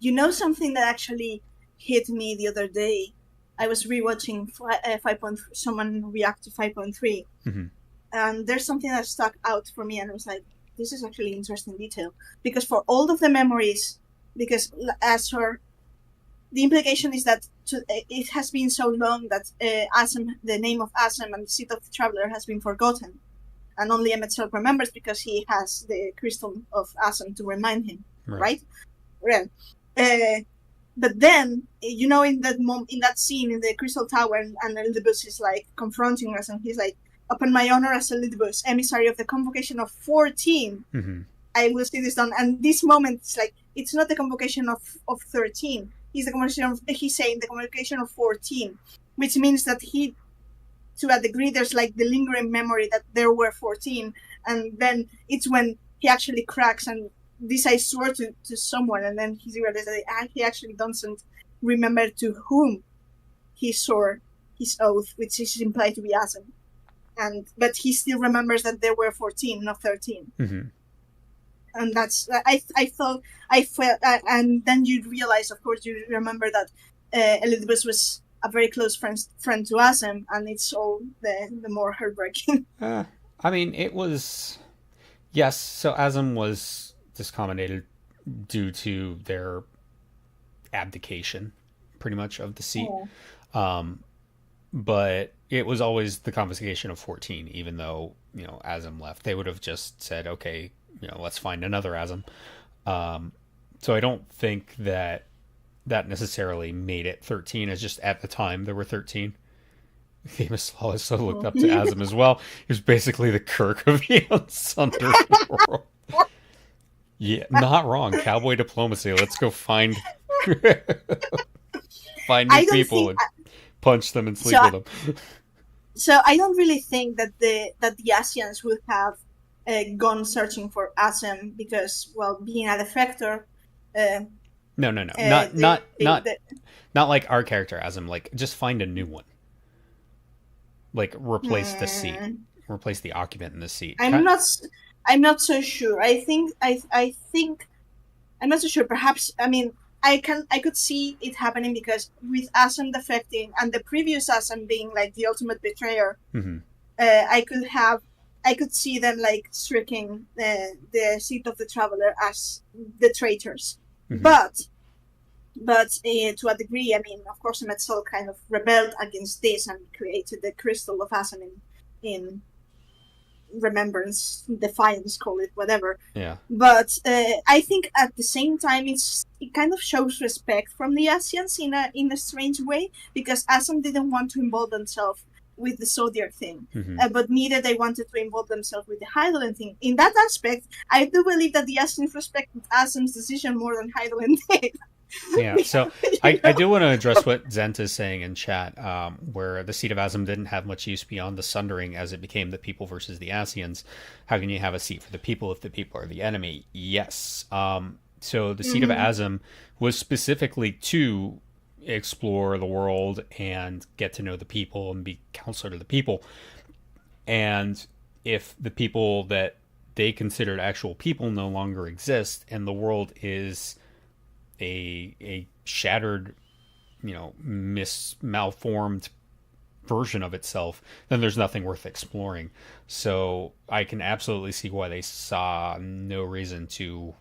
You know something that actually hit me the other day? I was rewatching 5. Someone react to 5.3, and there's something that stuck out for me, and I was like, this is actually interesting detail, because for all of the memories, because as her, the implication is that it has been so long that Asem, the name of Asem and the seat of the traveler has been forgotten, and only Emet remembers because he has the crystal of Asem to remind him, right? Right. But then, in that scene in the Crystal Tower, and Elidibus is like confronting us, and he's like, "Upon my honor as Elidibus, emissary of the convocation of 14, I will see this done." And this moment, it's like, it's not the convocation of 13. He's saying the convocation of 14, which means that to a degree, there's like the lingering memory that there were 14, and then it's when he actually cracks and this I swore to someone, and then he realizes that he actually doesn't remember to whom he swore his oath, which is implied to be Asem. But he still remembers that there were 14, not 13. And that's I felt, and then you realize, of course, you remember that Elidibus was a very close friend to Asem, and it's all the more heartbreaking. I mean, it was, yes. So Asem was discomminated due to their abdication, pretty much, of the seat. But it was always the confiscation of 14, even though, Asem left. They would have just said, okay, let's find another Asem. So I don't think that necessarily made it 13. It's just at the time there were 13. Famous also looked up to Asem as well. He was basically the Kirk of the Unsundered world. Yeah, not wrong. Cowboy diplomacy. Let's go find new people and punch them and sleep with them. So I don't really think that the Asians would have gone searching for Asem because, well, being a defector. No. Not like our character Asem. Like, just find a new one. Like, replace the seat. Replace the occupant in the seat. I'm not so sure. I think I'm not so sure. Perhaps, I mean, I could see it happening because with Asem defecting and the previous Asem being like the ultimate betrayer, I could see them like striking the seat of the traveler as the traitors. But to a degree, I mean, of course, Metzl kind of rebelled against this and created the crystal of Asem in remembrance, defiance, call it whatever. Yeah. But I think at the same time it kind of shows respect from the Asians in a strange way, because Asem didn't want to involve themselves with the Zodiac thing, but neither they wanted to involve themselves with the Hydaelyn thing. In that aspect, I do believe that the Asians respected Asem's decision more than Hydaelyn did. Yeah, so I do want to address what Zent is saying in chat, where the seat of Asem didn't have much use beyond the sundering as it became the people versus the Asians. How can you have a seat for the people if the people are the enemy? Yes. So the seat of Asem was specifically to explore the world and get to know the people and be counselor to the people. And if the people that they considered actual people no longer exist and the world is a shattered, malformed version of itself, then there's nothing worth exploring. So I can absolutely see why they saw no reason to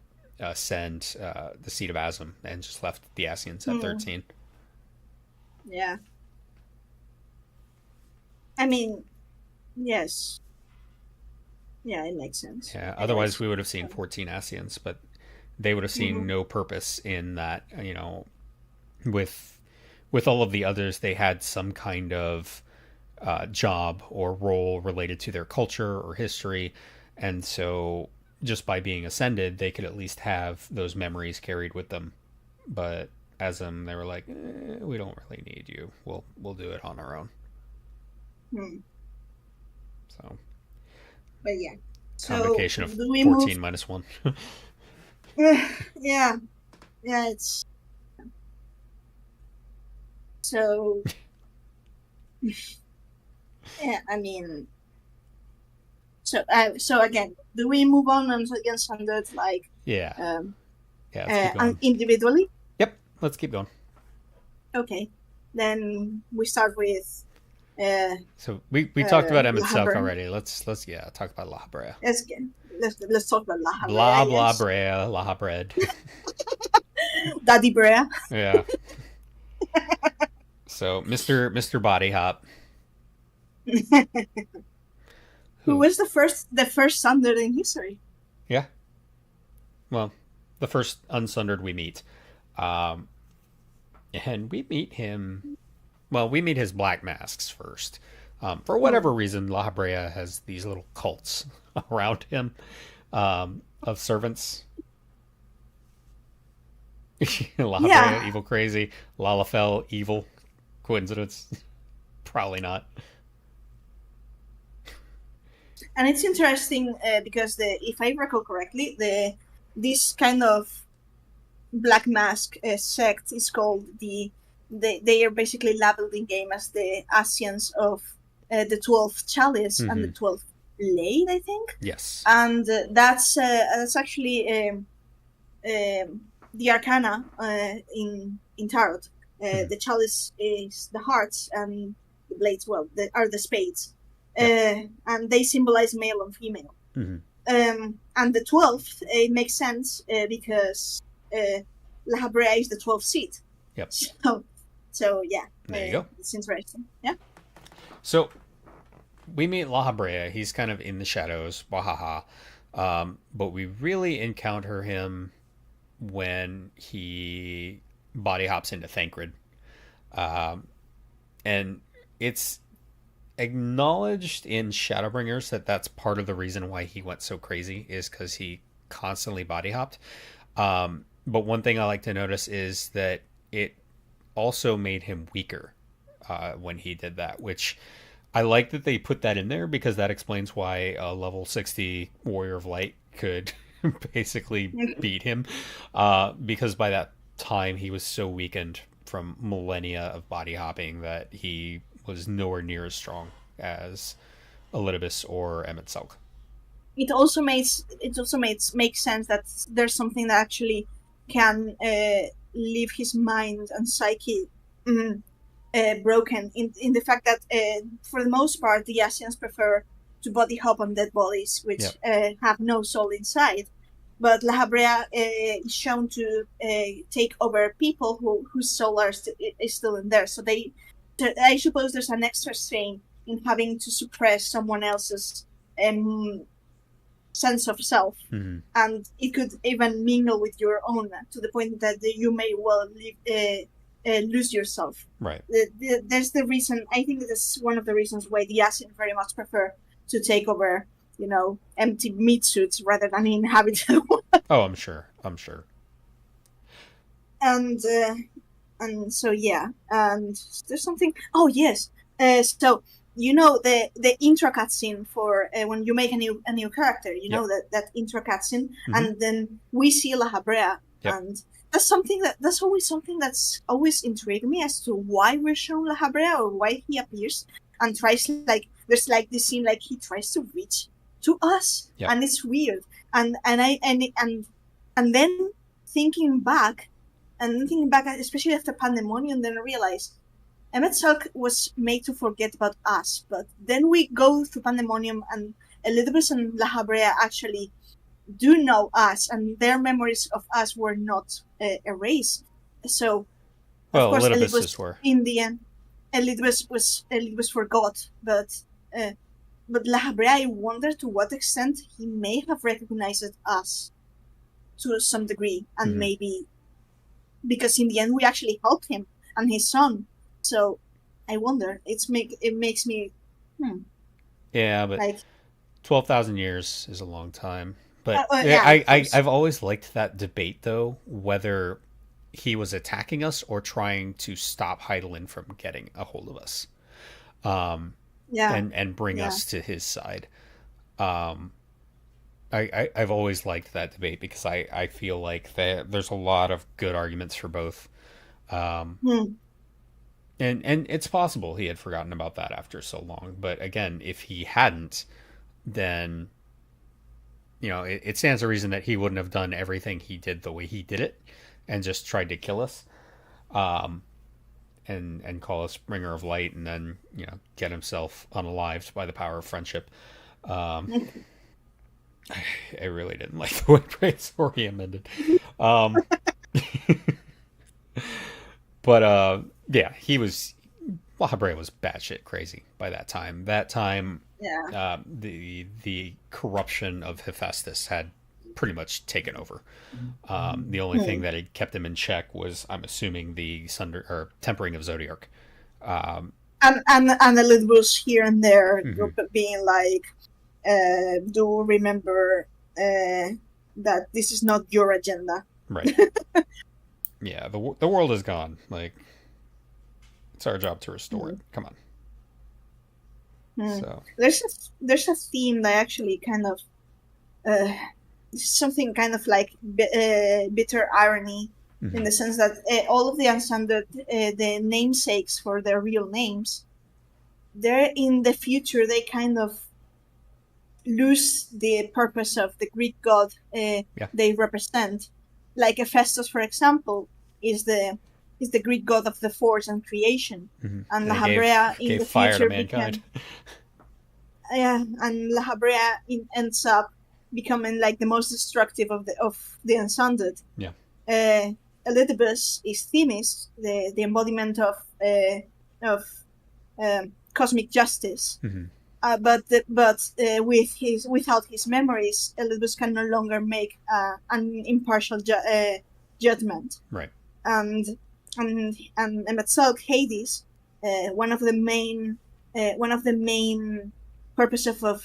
send the seat of Asem and just left the Asians at 13. Yeah. I mean, yes. Yeah, it makes sense. Yeah, otherwise we would have seen 14 Asians, but they would have seen no purpose in that, with all of the others, they had some kind of job or role related to their culture or history. And so just by being ascended, they could at least have those memories carried with them. But Asem, they were like, we don't really need you. We'll do it on our own. So. But yeah. Convocation of 14 minus 1. Yeah, yeah, it's so. Yeah, I mean, so again, do we move on and against Undead like Yeah. um Yeah, let's keep and going. individually? Yep, let's keep going. Okay, then we start with So we talked about La Emet-Selch Habrea. already. Let's yeah, talk about La Habrea. Let's get, let's talk about La Blah Habrea. blah Yes, brea, La Bread. Daddy Brea. Yeah. So Mr. Body Hop, Who who was the first Undead in history? yeah, well, the first Unsundered we meet. Um and we meet him well, we meet his black masks first. For whatever Oh, reason, La Brea has these little cults around him of servants. La Brea, yeah, evil crazy. Lalafell, evil. Coincidence? Probably not. and it's interesting because if I recall correctly, this kind of Black Mask sect is called they are basically labeled in game as the Asians of the 12th Chalice and the Mm-hmm. 12th Blade, I think, Yes. and that's actually the Arcana in Tarot. Mm-hmm. The Chalice is the hearts, and the blades, well, are the spades, Yep. and they symbolize male and female. Mm-hmm. And the 12th, it makes sense because La Habrea is the 12th seat. Yep. So yeah, There you go. it's interesting. Yeah. So we meet La Brea. He's kind of in the shadows. Wahaha. But we really encounter him when he body hops into Thancred. And it's acknowledged in Shadowbringers that that's part of the reason why he went so crazy is because he constantly body hopped. But one thing I like to notice is that it also made him weaker when he did that, which I like that they put that in there because that explains why a level 60 Warrior of Light could basically beat him. Because by that time he was so weakened from millennia of body hopping that he was nowhere near as strong as Elidibus or Emet-Selch. Makes sense that there's something that actually can leave his mind and psyche broken in the fact that for the most part the Asians prefer to body hop on dead bodies which Yep. have no soul inside, but La Habrea is shown to take over people whose soul is still in there. So I suppose there's an extra strain in having to suppress someone else's sense of self, Mm-hmm. and it could even mingle with your own to the point that you may well lose yourself. Right. There's the reason. I think that's one of the reasons why the Asians very much prefer to take over, empty meat suits rather than inhabited ones. Oh, I'm sure. I'm sure. and so yeah, and there's something. Oh yes, so the intro cutscene for when you make a new character, Yep. that intro cutscene, Mhm. and then we see La Habrea, Yep. and that's always something that's always intrigued me as to why we're shown La Habrea or why he appears and tries there's this scene like he tries to reach to us, Yep. and it's weird, and then thinking back, especially after Pandemonium, then I realized Emet-Selch was made to forget about us, but then we go to Pandemonium and Elizabeth and La Habrea actually do know us, and their memories of us were not erased. So, of Well, course, Elidibus were. in the end, Elizabeth forgot, but La Habrea, I wonder to what extent he may have recognized us to some degree, and Mhm. maybe because in the end we actually helped him and his son. So I wonder. It makes me Yeah, but like 12,000 years is a long time. But yeah, of course. I've always liked that debate, though, whether he was attacking us or trying to stop Heidelin from getting a hold of us, Yeah, and bring yeah. us to his side. Um, I've always liked that debate because I feel like there's a lot of good arguments for both. Um, Hmm. and it's possible he had forgotten about that after so long. But again, if he hadn't, then it stands to reason that he wouldn't have done everything he did the way he did it, and just tried to kill us, um, and call us bringer of light, and then get himself unalived by the power of friendship. Um, I really didn't like the way Praetorium ended. Um, but yeah, La Habrea was batshit crazy by that time. That time, Yeah. the corruption of Hephaestus had pretty much taken over. The only thing Hmm. that had kept him in check was, I'm assuming, the sunder or tempering of Zodiark. Um, And a little bit here and there mhm, being like, do remember that this is not your agenda. right. Yeah, the world is gone. Like, it's our job to restore it. Hmm. Come on. Hmm. So, There's a theme that actually kind of uh, something kind of like bitter irony, in mhm, the sense that all of the Unsundered, the namesakes for their real names, they're in the future. They kind of lose the purpose of the Greek god yeah. they represent. Like Hephaestus, for example, is the Greek god of the force and creation, Mhm. and And La he Habrea in gave the fire to future mankind. became, yeah, and La Habrea ends up becoming like the most destructive of the Unsundered. Yeah. Uh, Elidibus is Themis, the embodiment of cosmic justice. Hmm. But without his memories, Elidibus can no longer make an impartial judgment. Right. And and Emetzelk Hades, one of the main purposes of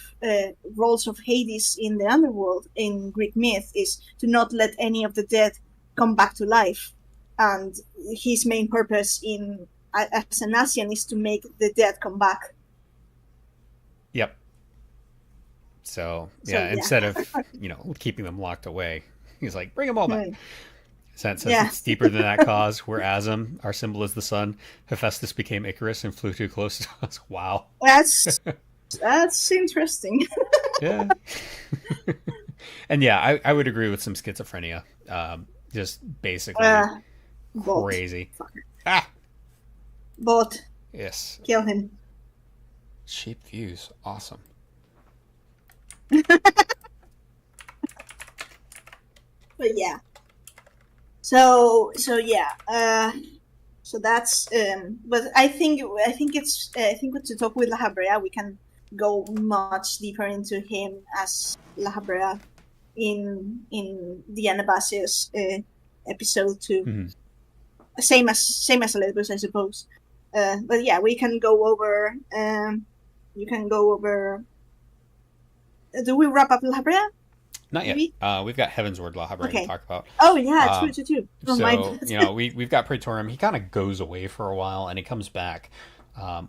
roles of Hades in the underworld in Greek myth is to not let any of the dead come back to life, and his main purpose as an Asian is to make the dead come back. Yep. So So yeah, yeah. instead of keeping them locked away, he's like, bring them all back. Hmm. Since Yeah, it's deeper than that cause. Where Asm, our symbol is the sun, Hephaestus became Icarus and flew too close to us. Wow. that's interesting. Yeah. And yeah, I would agree with some schizophrenia. Just basically uh, Bot, crazy. Ah, bot, yes. kill him. Cheap views, awesome. But yeah. So yeah. So that's. But I think to talk with La Habrea, we can go much deeper into him as La Habrea in the Anabasis episode too. Hmm. Same as Elizabeth, I suppose. But yeah, we can go over. You can go over. Do we wrap up La Habrea? Not yet. Maybe. We've got Heavensward La Habrea to Okay. talk about. Oh yeah, Um, true. Oh my So, bad. we've got Praetorium. He kind of goes away for a while and he comes back.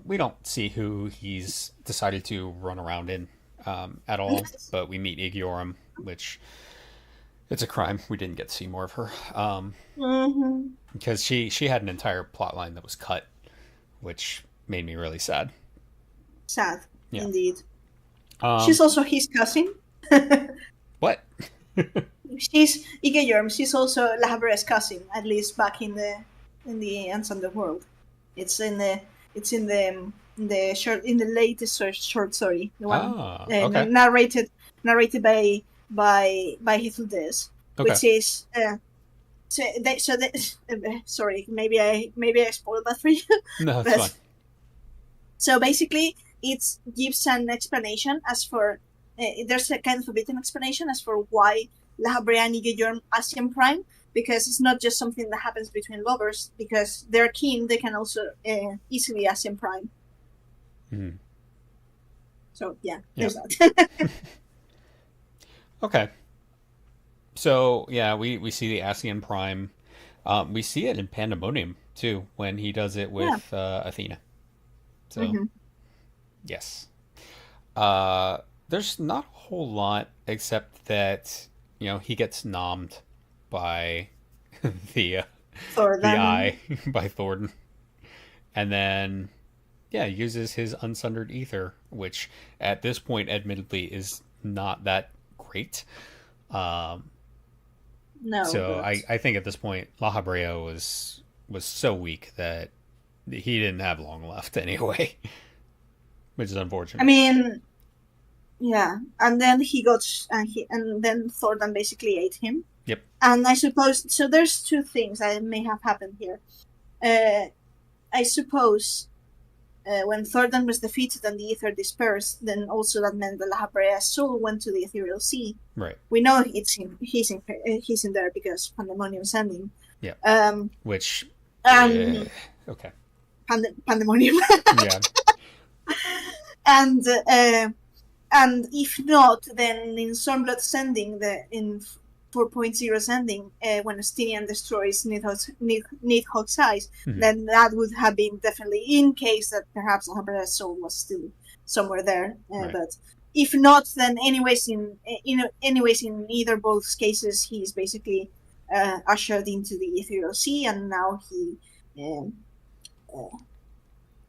We don't see who he's decided to run around in at all, but we meet Igiorum, which it's a crime we didn't get to see more of her, Hmm. because she had an entire plot line that was cut, which made me really sad. Sad, Yeah. indeed. Um, She's also his cousin. what? She's Ige She's also Lahabre's cousin, at least back in the Unsundered world. It's in the in the latest short story, the one Ah, okay, narrated by Hitheldes, okay. which is sorry, maybe I spoiled that for you. No, that's fine. But so basically, it gives an explanation as for there's a kind of a bit of explanation as for why La Habrea and Igejorn Asian Prime, because it's not just something that happens between lovers. Because they're keen, they can also easily Asian Prime. Mhm. So yeah, Yeah. there's that. Okay. So yeah, we see the Asian Prime. We see it in Pandemonium too when he does it Yeah. with Athena. So Hmm. yes, there's not a whole lot except that he gets nommed by the For the them. eye by Thornton, and then uses his unsundered ether, which at this point, admittedly, is not that great. Um, No, so but I think at this point, La Habrea was so weak that he didn't have long left anyway, which is I unfortunate. mean, yeah. And then and then Thornton basically ate him. Yep. And I suppose so. There's two things that may have happened here. I suppose when Thornton was defeated and the ether dispersed, then also that meant that La Habrea's soul went to the ethereal sea. Right. We know he's in there because Pandemonium sending. Yeah. Um, Which. um, Okay. Pandemonium. Yeah. and if not, then in Stormblood sending in 4.0 sending, when Estinian destroys Nidhogg's eyes, Mhm. then that would have been definitely in case that perhaps Habra's soul was still somewhere there. Right. But if not, then anyways in either both cases, he's basically ushered into the ethereal sea, and now he.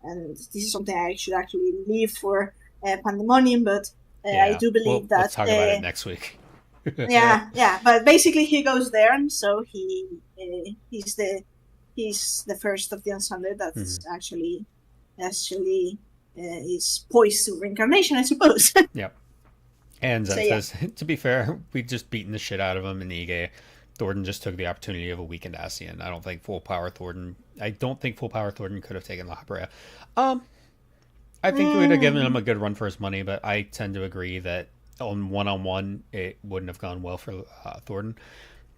And this is something I should actually leave for Pandemonium, but I do believe that. Let's talk about it next week. yeah. But basically, he goes there, and so he's the first of the Unsundered that's actually is poised to reincarnation, I suppose. Yep. And Zen says, to be fair, we just beaten the shit out of him in Ige. Thornton just took the opportunity of a weakened Ascian. I don't think full power Thornton could have taken La Habrea. I think we would have given him a good run for his money, but I tend to agree that on one, it wouldn't have gone well for Thornton.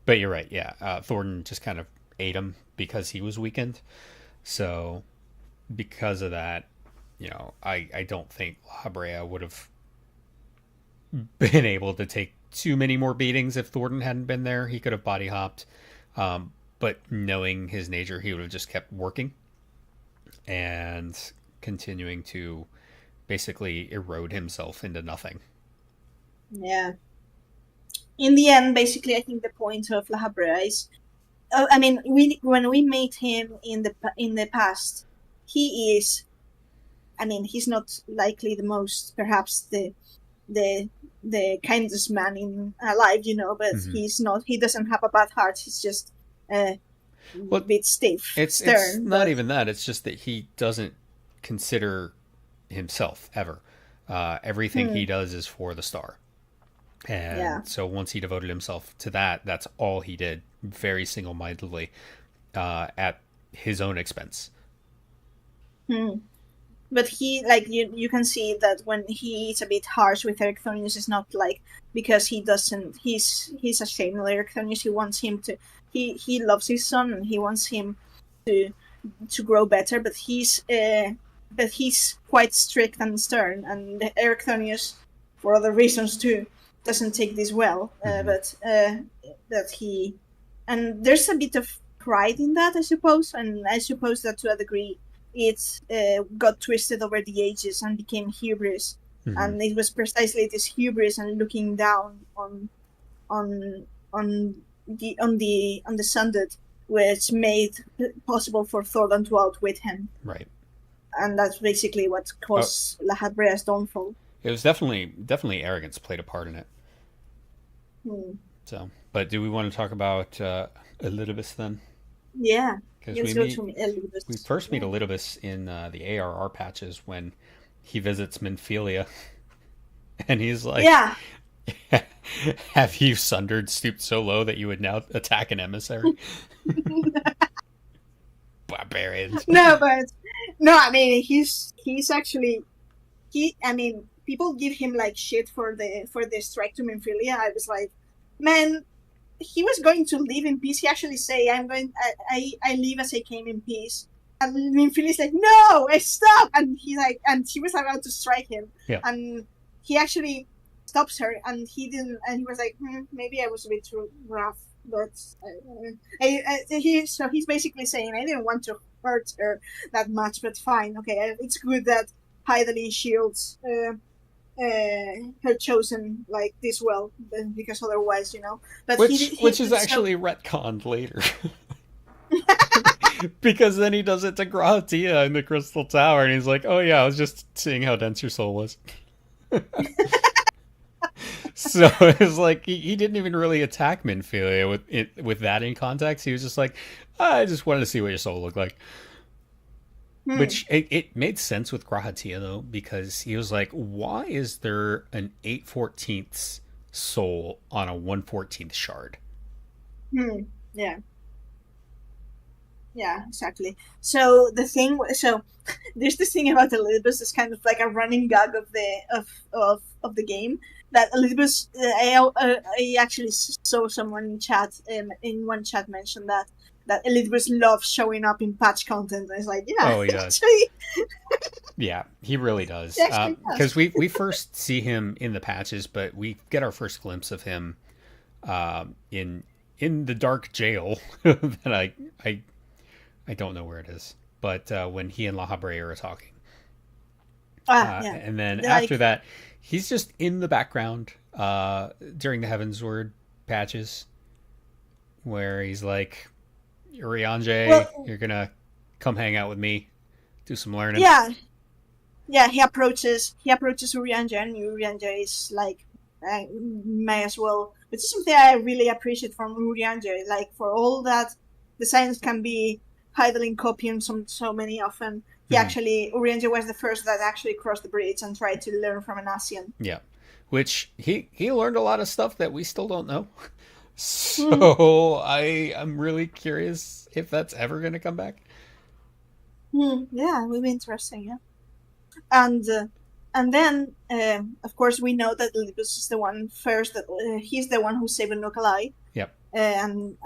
But you're right, yeah. Thornton just kind of ate him because he was weakened. So because of that, I don't think La Habrea would have been able to take too many more beatings if Thornton hadn't been there. He could have body hopped. But knowing his nature, he would have just kept working and continuing to basically erode himself into nothing. Yeah. In the end, basically, I think the point of La Habrea is, when we meet him in the past, he is, he's not likely the most, perhaps the kindest man in alive, but he's not. He doesn't have a bad heart. He's just a bit stiff, it's stern. It's not even that. It's just that he doesn't consider himself ever. Everything he does is for the star. And so once he devoted himself to that, that's all he did, very single-mindedly, at his own expense. But he, you can see that when he's a bit harsh with Ericthonius, it's not because he doesn't. He's ashamed of Ericthonius. He wants him to. He loves his son and he wants him to grow better. But he's quite strict and stern, and Ericthonius, for other reasons too, doesn't take this well. But that he, and there's a bit of pride in that, I suppose, and I suppose that to a degree it got twisted over the ages and became hubris, and it was precisely this hubris and looking down on the Sundered which made possible for Thornton to outwit him. Right. And that's basically what caused La Habrea's downfall. It was definitely arrogance played a part in it. So, but do we want to talk about Elidibus then? Yeah. Because we first meet Elidibus in the ARR patches when he visits Minfilia, and he's like, "Yeah, have you Sundered stooped so low that you would now attack an emissary?" Barbarians. No, I mean he's actually people give him shit for the strike to Minfilia. I was like, man, he was going to leave in peace. He actually say, I leave as I came in peace. And Minfilia's like, no, stop. And he's like, and she was about to strike him. Yeah. And he actually stops her, and he didn't, and he was like, maybe I was a bit too rough. But so he's basically saying, I didn't want to hurt her that much, but fine, okay, it's good that Hydaelyn shields her chosen like this well, because otherwise, But Which is so actually retconned later. Because then he does it to Gratia in the Crystal Tower, and he's like, "Oh yeah, I was just seeing how dense your soul was." So it's like he didn't even really attack Minfilia with that in context. He was just like, "I just wanted to see what your soul looked like." hmm, Which it made sense with Grahatia though, because he was like, "Why is there an 8/14 soul on a 1/14 shard?" hmm, yeah, yeah, exactly. So so there's this thing about Elizabeth is kind of like a running gag of the game, that Elizabeth. I actually saw someone in chat, in one chat, mention that Elizabeth loves showing up in patch content. And it's like, yeah, Oh, he does. actually, Yeah, he really he does. actually does. Because we first see him in the patches, but we get our first glimpse of him in the dark jail that I I don't know where it is, but when he and La Habre are talking, Yeah, and then like, after that, he's just in the background during the Heavensward patches, where he's like, "Urianger, well, you're gonna come hang out with me, do some learning." yeah, yeah. He approaches Urianger, and Urianger is like, may as well. Which is something I really appreciate from Urianger. Like, for all that the science can be idling copying so many often, Mhm. Urianger was the first that actually crossed the bridge and tried to learn from an Asian. Yeah, which he learned a lot of stuff that we still don't know. Hmm. So I'm really curious if that's ever going to come back. Hmm. Yeah, it will be interesting. Yeah, and and then, of course, we know that Lipus is the one first. That he's the one who saved Nokalai. Yep. And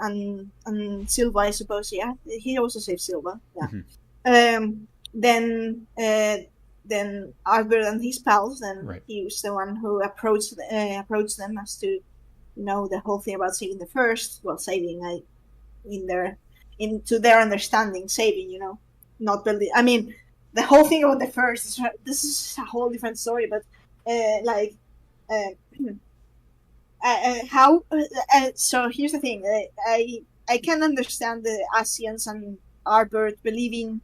Silva, I suppose. Yeah, he also saved Silva. Yeah. Hmm. Then Albert and his pals. Then Right. he was the one who approached them as to the whole thing about saving the first. Well, saving, in their into their understanding, saving. Not building. I mean, the whole thing about the first is, this is a whole different story. But like. Uh, how so here's the thing. I can understand the Asians and Albert believing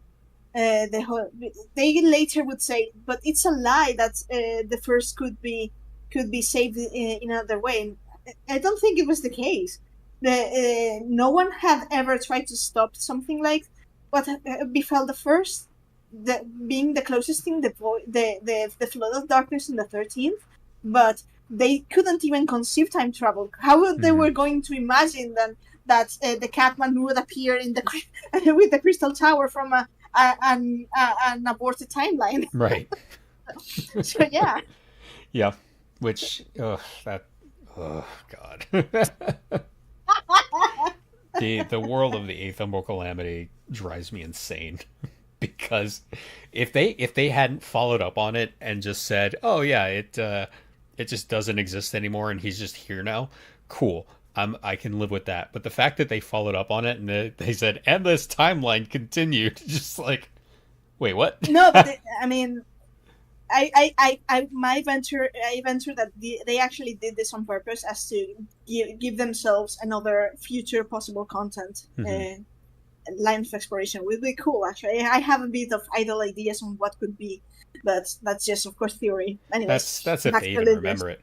the whole. They later would say, but it's a lie that the first could be saved in another way. I don't think it was the case. No one had ever tried to stop something like what befell the first. Being the closest thing, the flood of darkness in the 13th, but they couldn't even conceive time travel. How would they Hmm. were going to imagine then that the Catman would appear in the with the Crystal Tower from an aborted timeline? Right. So yeah, Yeah. Which, that, oh god. The world of the Eighth Emerald Calamity drives me insane. Because if they hadn't followed up on it and just said, "Oh yeah, it just doesn't exist anymore and he's just here now," cool. I can live with that. But the fact that they followed up on it and they said, "And this timeline continued," just like, wait, what? no, but I mean, I venture that they actually did this on purpose, as to give themselves another future possible content. Hmm. Line of exploration would be cool. Actually, I have a bit of idle ideas on what could be, but that's just, of course, theory. Anyways, That's if back they to even Libris. remember it.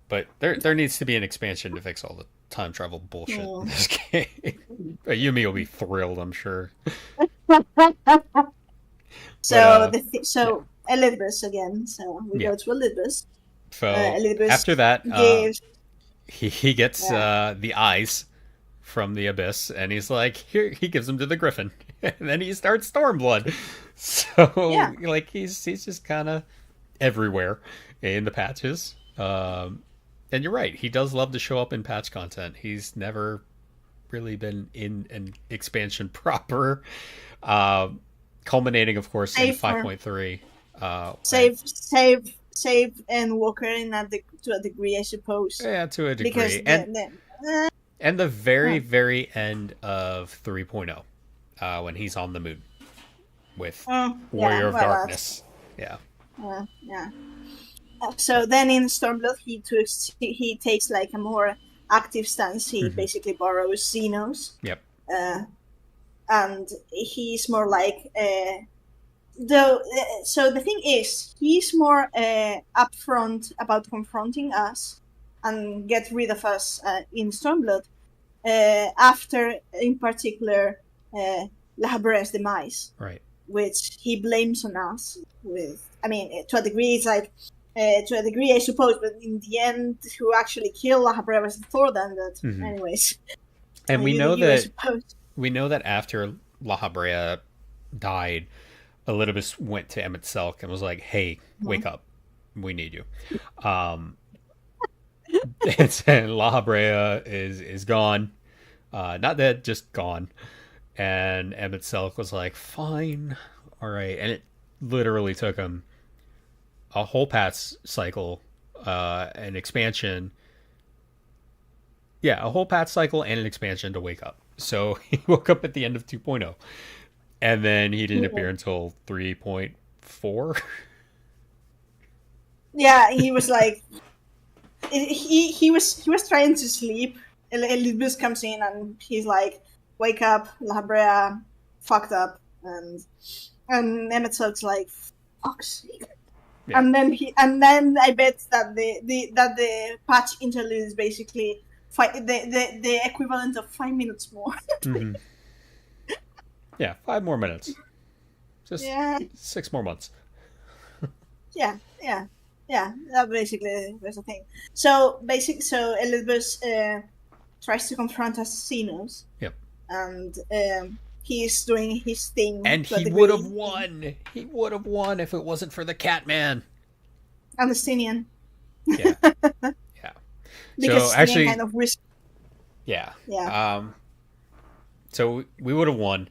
But there needs to be an expansion to fix all the time travel bullshit in Hmm. this game. Yumi will be thrilled, I'm sure. But yeah, So Elidibus again. So we yeah. go to Elidibus. So Elidibus after that, gives. he gets Yeah. the eyes from the abyss, and he's like, here, he gives them to the griffin, and then he starts Stormblood. Yeah. So like he's just kind of everywhere in the patches. And you're right, he does love to show up in patch content. He's never really been in an expansion proper. Um, Culminating, of course, in Save for 5.3. And, save and Walker to a degree, I suppose, yeah, to a because degree, and the very very end of 3.0, when he's on the moon with yeah, Warrior of well, that's Darkness. Yeah. yeah. So then in Stormblood, he takes like a more active stance. He basically borrows Xenos, Yep. and he's more like though. So the thing is, he's more upfront about confronting us and get rid of us in Stormblood. After, in particular, La Habre's demise, Right. which he blames on us. I mean, to a degree, it's like. To a degree, I suppose, but in the end, who actually killed La Habrea was Thordan. That, anyways. And we You- know you, I that suppose. after La Habrea died, Elidibus went to Emmett Selk and was like, "Hey, wake up, we need you." And La Habrea is gone, not dead, just gone. And Emmett Selk was like, "Fine, all right," and it literally took him a whole patch cycle, an expansion. Yeah, a whole patch cycle and an expansion to wake up. So he woke up at the end of 2.0. And then he didn't appear until 3.4. Yeah, he was like, he was trying to sleep. Elidibus comes in and he's like, "Wake up, La Habrea fucked up," and Emmett Selk's like, "Fuck's sake." Yeah. And then I bet that the patch interlude is basically the equivalent of 5 minutes more. Yeah, 5 more minutes. Just Yeah. 6 more months. Yeah. That basically was the thing. So Elizabeth tries to confront Assassinos. Yep. And he's doing his thing. And to a he degree. would have won. He would have won if it wasn't for the Catman. And the Stinian. Yeah. Yeah. Because So actually, kind of risk. yeah. Yeah. So we would have won.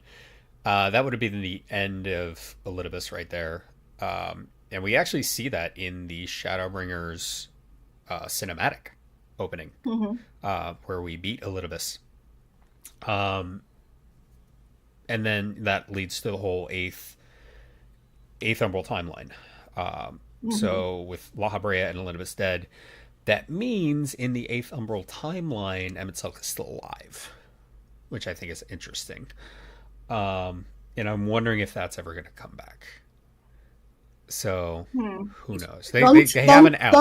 That would have been the end of Elidibus right there. And we actually see that in the Shadowbringers cinematic opening, where we beat Elidibus. And then that leads to the whole eighth Umbral timeline. So with La Habrea and Elidibus dead, that means in the 8th Umbral timeline, Emmett Selk is still alive, which I think is interesting. And I'm wondering if that's ever going to come back. So who knows? They have an out.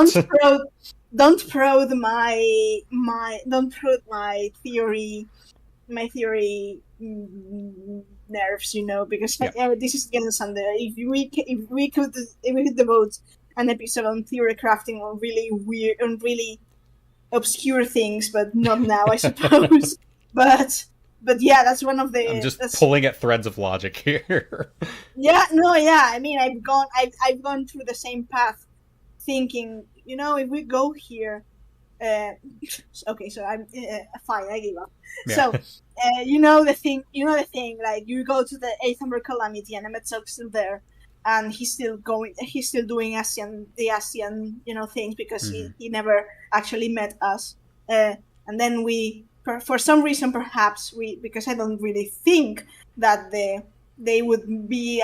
Don't probe my theory nerves, because this is getting Sunday. If we could devote an episode on theory crafting on really weird, on really obscure things, but not now, I suppose. but yeah, that's one of the. I'm just pulling at threads of logic here. I mean, I've gone through the same path, thinking, if we go here. Okay, so I'm fine. I give up. Yeah. So, the thing. Like, you go to the 8th Umbral Calamity, and Emmett Selk's still there, and he's still doing the Asian, things because he never actually met us. And then for some reason, perhaps because I don't really think that they would be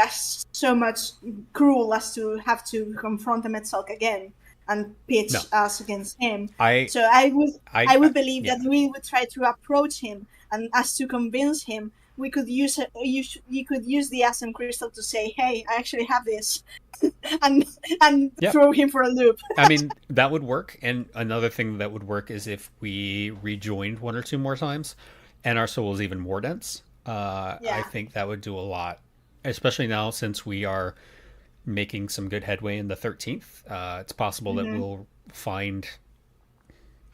so much cruel as to have to confront Emmett Selk again and pitch us against him. I would believe that we would try to approach him, and as to convince him, we could use you could use the Ascent Crystal to say, "Hey, I actually have this," and throw him for a loop. I mean, that would work. And another thing that would work is if we rejoined 1 or 2 more times, and our soul is even more dense. I think that would do a lot, especially now since we are making some good headway in the 13th. It's possible that we'll find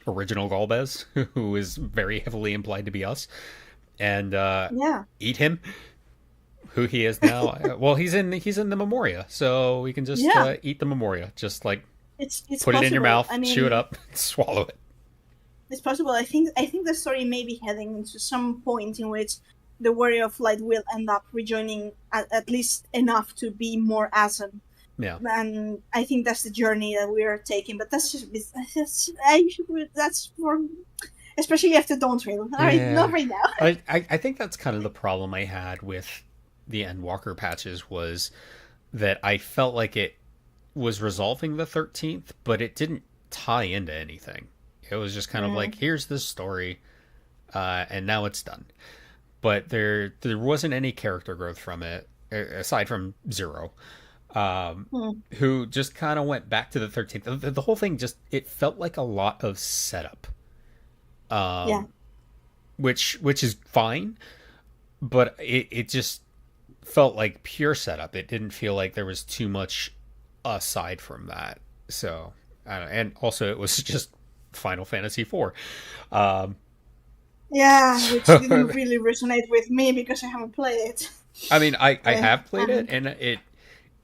original Golbez, who is very heavily implied to be us, and eat him, who he is now. Well, he's in the Memoria, so we can just eat the Memoria, just like it's put possible. it in your mouth, chew it up, swallow it. It's possible. I think the story may be heading into some point in which the Warrior of Light will end up rejoining at least enough to be more Ascent. Yeah. And I think that's the journey that we are taking. But that's for, especially after Dawn Trail. All right, not right now. I think that's kind of the problem I had with the Endwalker patches, was that I felt like it was resolving the 13th, but it didn't tie into anything. It was just kind of like, here's this story, and now it's done. But there wasn't any character growth from it, aside from Zero, who just kind of went back to the 13th. The whole thing just, it felt like a lot of setup, Yeah. which is fine, but it just felt like pure setup. It didn't feel like there was too much aside from that. So, I don't know. And also it was just Final Fantasy IV. Yeah, which didn't really resonate with me because I haven't played it. I mean, I Yeah. have played it, and it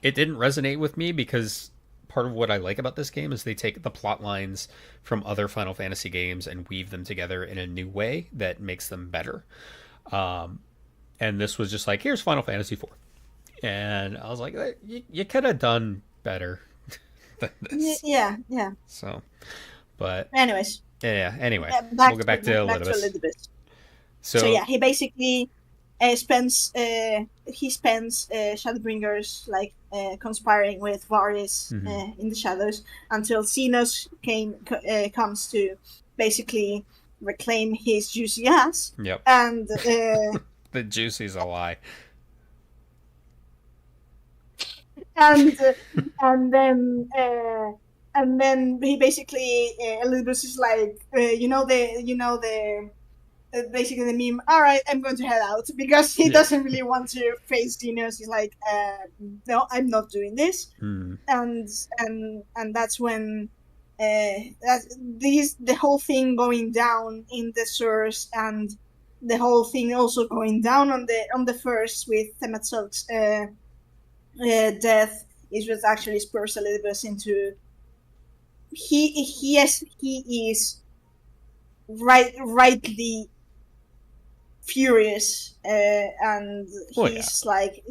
didn't resonate with me because part of what I like about this game is they take the plot lines from other Final Fantasy games and weave them together in a new way that makes them better. And this was just like, here's Final Fantasy IV. And I was like, you could have done better than this. Yeah. So, but Anyways, anyway, back we'll get back to back to Elidibus. Elidibus. So, So yeah, he basically spends Shadowbringers like conspiring with Varys in the shadows until Xenos comes to basically reclaim his juicy ass. Yep. And The juicy's a lie. and then he basically Elidibus is like basically the meme. All right, I'm going to head out because he doesn't really want to face Xenos. He's like, no, I'm not doing this. And that's when the whole thing going down in the source and the whole thing also going down on the first with Temetzel's death is what actually spurs Elidibus into he is rightly furious and he's like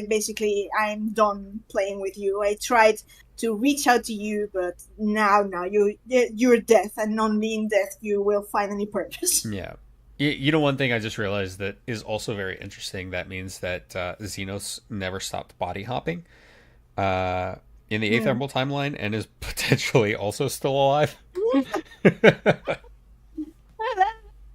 basically, I'm done playing with you. I tried to reach out to you, but now you're death, and only in death you will find any purpose. Yeah. You know, one thing I just realized that is also very interesting, that means that Xenos never stopped body hopping in the 8th Emerald timeline and is potentially also still alive. That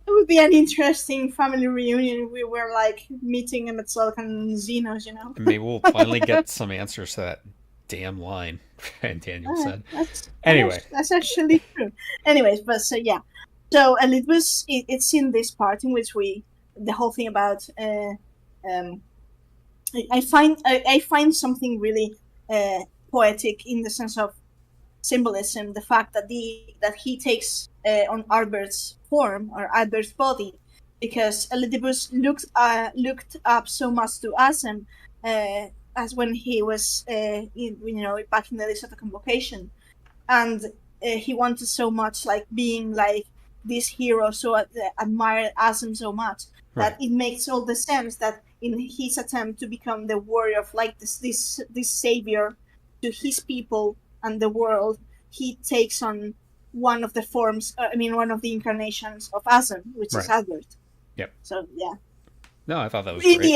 would be an interesting family reunion if we were like meeting Emetzelk and Xenos, you know? Maybe we'll finally get some answers to that damn line, and Daniel said. Anyway. That's actually true. Anyways, but so yeah. So Elidibus, it's in this part in which the whole thing about I find something really poetic in the sense of symbolism. The fact that he takes on Albert's form or Albert's body, because Elidibus looked up so much to Asem as when he was back in the days of the convocation, and he wanted so much like being like this hero, so admired Asem so much that it makes all the sense that in his attempt to become the warrior of like this savior to his people and the world, he takes on one of the forms. One of the incarnations of Asem, which is Albert. Yep. So yeah. No, I thought that was In great. the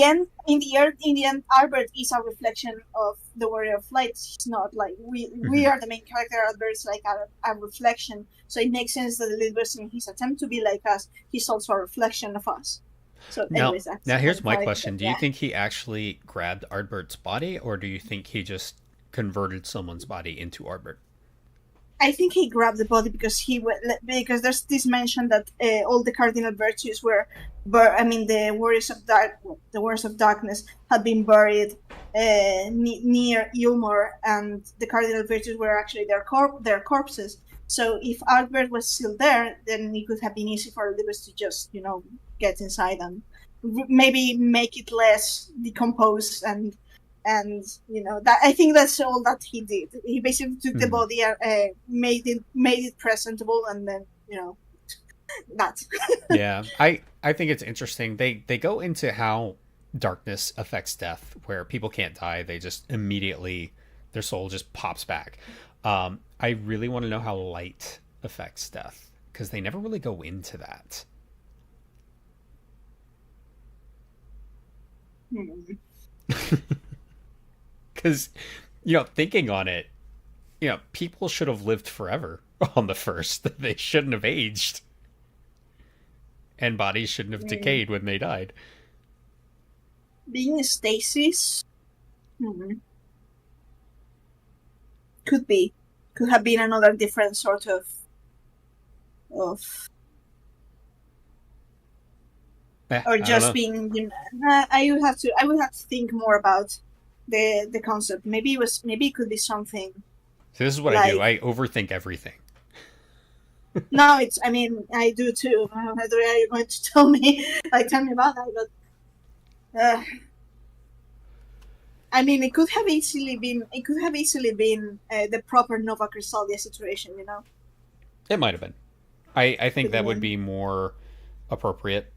end, Albert is a reflection of the Warrior of Light. It's not like we are the main character. Albert's like a reflection. So it makes sense that Elidibus, in his attempt to be like us, he's also a reflection of us. So anyways, now here's my question. Do you think he actually grabbed Albert's body, or do you think he just converted someone's body into Albert? I think he grabbed the body because there's this mention that all the cardinal virtues were, the warriors of darkness had been buried near Ilmor, and the cardinal virtues were actually their corpses. So if Albert was still there, then it could have been easy for Elidibus to just get inside and maybe make it less decomposed and that I think that's all that he did. He basically took the body, made it presentable, and then that. Yeah, I think it's interesting. They go into how darkness affects death, where people can't die; they just immediately their soul just pops back. I really want to know how light affects death, because they never really go into that. Because thinking on it, people should have lived forever on the first. They shouldn't have aged, and bodies shouldn't have decayed when they died. Being a stasis, could be, could have been another different sort of, or just being. I would have to think more about the concept. Maybe it could be something. So this is what I do. I overthink everything. No, I mean, I do too. Whether you're going to tell me about that, but I mean, it could have easily been the proper Nova Chrysalia situation, It might have been. I think that would be more appropriate.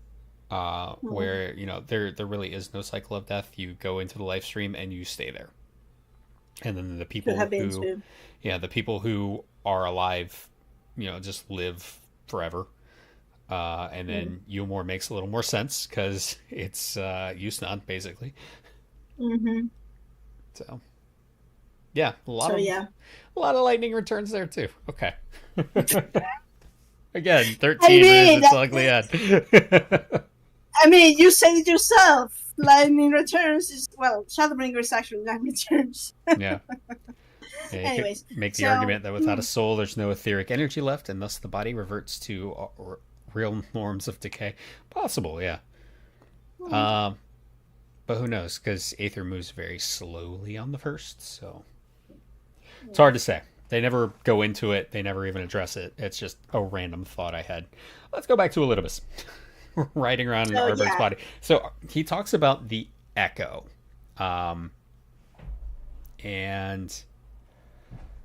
Where there really is no cycle of death. You go into the life stream and you stay there, and then the people the people who are alive, just live forever. And then Umor makes a little more sense because it's Usnad basically. Mm-hmm. So yeah, a lot of lightning returns there too. Okay. Again, 13 is its ugly end. I mean, you said it yourself. Lightning returns is Shadowbringer is actually lightning returns. Yeah. Anyways, make the argument that without a soul, there's no etheric energy left, and thus the body reverts to real norms of decay. Possible, yeah. But who knows? Because Aether moves very slowly on the first, so it's hard to say. They never go into it. They never even address it. It's just a random thought I had. Let's go back to Elidibus. Riding around in Arbert's body. So he talks about the echo. And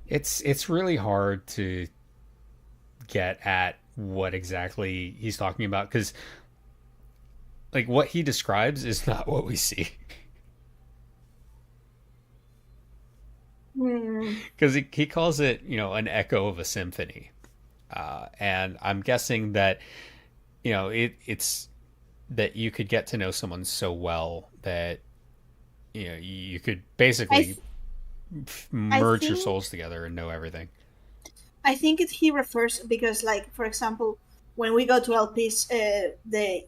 it's really hard to get at what exactly he's talking about, because what he describes is not what we see. Because he calls it, an echo of a symphony. And I'm guessing that, it's that you could get to know someone so well that, you could basically merge your souls together and know everything. I think he refers, because, for example, when we go to LPs, the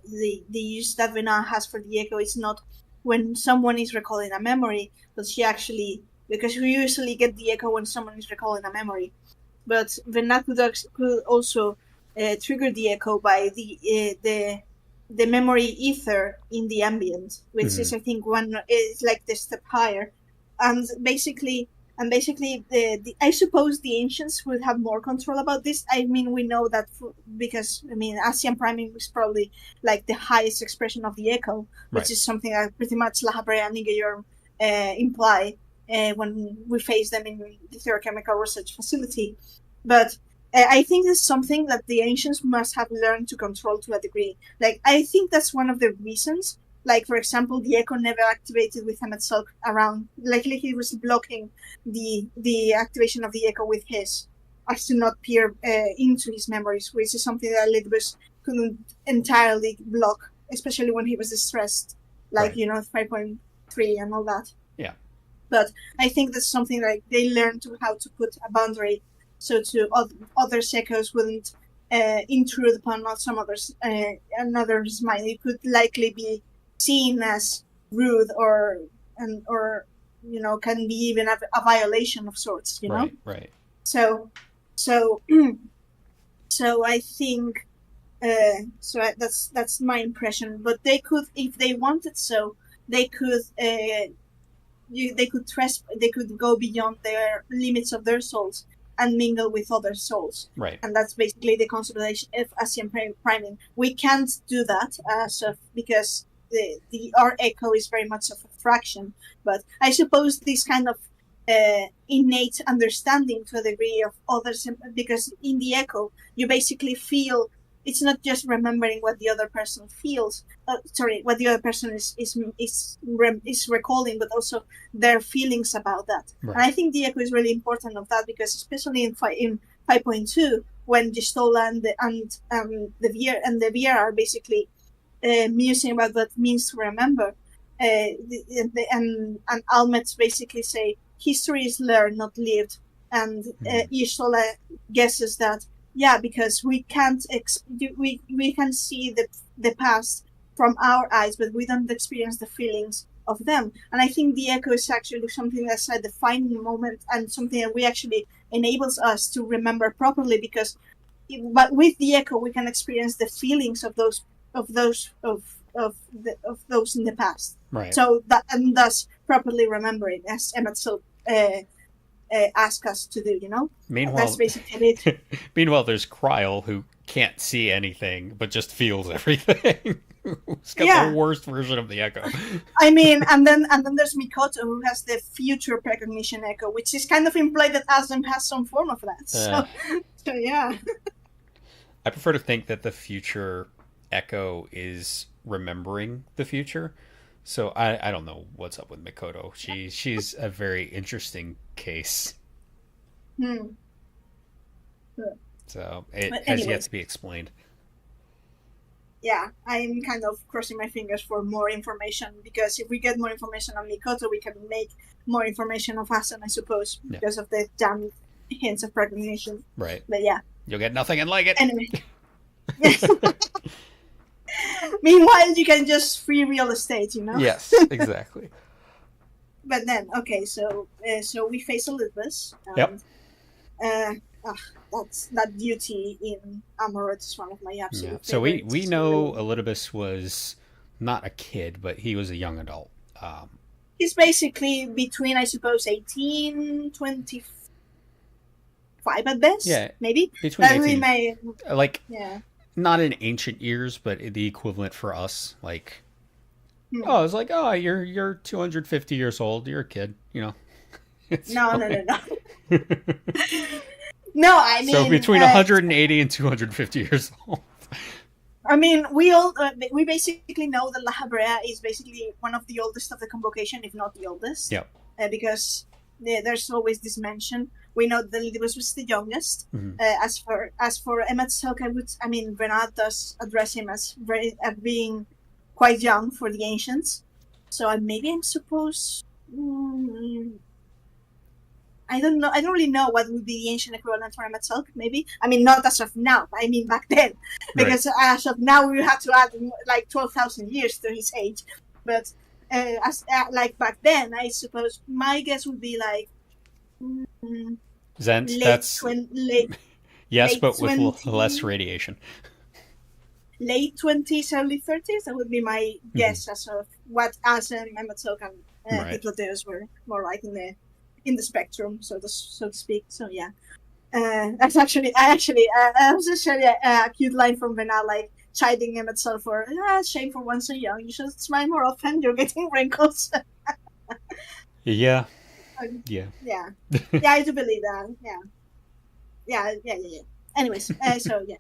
use that Vena has for the echo is not when someone is recalling a memory, but because we usually get the echo when someone is recalling a memory. But Vena could also trigger the echo by the memory ether in the ambient, which is, I think, is like the step higher. And basically, I suppose the ancients would have more control about this. I mean, we know that because Asian priming is probably the highest expression of the echo, which is something that pretty much Lahabrea and Nigeyor imply when we face them in the Theochemical Research Facility. But I think it's something that the ancients must have learned to control to a degree. I think that's one of the reasons. For example, the echo never activated with Emet around. He was blocking the activation of the echo with his, as to not peer into his memories, which is something that Elidibus couldn't entirely block, especially when he was distressed, 5.3 and all that. Yeah. But I think that's something they learned how to put a boundary, so to other echoes wouldn't intrude upon some others' mind. It could likely be seen as rude or can be even a violation of sorts, Right. So I think that's my impression. But they could, if they wanted, they could go beyond their limits of their souls and mingle with other souls. Right. And that's basically the concept of Asian priming. We can't do that because our echo is very much of a fraction, but I suppose this kind of innate understanding to a degree of others, because in the echo you basically feel, it's not just remembering what the other person feels, what the other person is recalling, but also their feelings about that. Right. And I think the echo is really important of that, because especially in 5.2, when Gistola and the VR are basically musing about what it means to remember, and Almets basically say history is learned, not lived. And Isola guesses that, because we can't we can see the past from our eyes, but we don't experience the feelings of them. And I think the echo is actually something that's a defining moment and something that we actually enables us to remember properly, because but with the echo we can experience the feelings of those in the past. Right. So that, and thus properly remembering, as Emmett so ask us to do, Meanwhile, that's basically it. Meanwhile, there's Kryle, who can't see anything but just feels everything. He's got the worst version of the echo. I mean, and then there's Mikoto, who has the future precognition echo, which is kind of implied that Asm has some form of that. So yeah. I prefer to think that the future echo is remembering the future. So I don't know what's up with Mikoto. She's a very interesting case. So it has yet to be explained. Yeah, I'm kind of crossing my fingers for more information, because if we get more information on Mikoto, we can make more information of Hasan, I suppose, because of the damn hints of precognition. Right. But yeah. You'll get nothing and like it. Anyway. Meanwhile, you can just free real estate, Yes, exactly. But then, okay, so we face Olympus. Yep. That duty in Amarot is one of my absolute So we favorites. know Elidibus was not a kid, but he was a young adult. He's basically between, I suppose, 18, 25 at best. Yeah, maybe. between That 18. may, Like, yeah. not in ancient years, but the equivalent for us. Like, oh, it's like, oh, you're 250 years old. You're a kid, It's No. fine. No, I mean. So between 180 and 250 years old. I mean, we basically know that La Habrea is basically one of the oldest of the convocation, if not the oldest. Yep. Because there's always this mention. We know that Elidibus was the youngest. Mm-hmm. As for Emmet Silk, Bernard does address him as being quite young for the ancients. So maybe I'm supposed. I don't know. I don't really know what would be the ancient equivalent for Emmet Silk. Maybe. I mean, not as of now. I mean, back then, because as of now we have to add like 12,000 years to his age. But like back then, I suppose my guess would be like. Zent, yes, late but with 20, less radiation. Late 20s, early 30s. That would be my guess as of what Asem, Emmet Silk, and Hippolytus were more like in the spectrum, so to speak. So yeah, that's actually I was actually a cute line from Bernard, like chiding him itself for shame for one so young. You should smile more often. You're getting wrinkles. Yeah. Yeah, I do believe that. Yeah. Anyways, so yeah.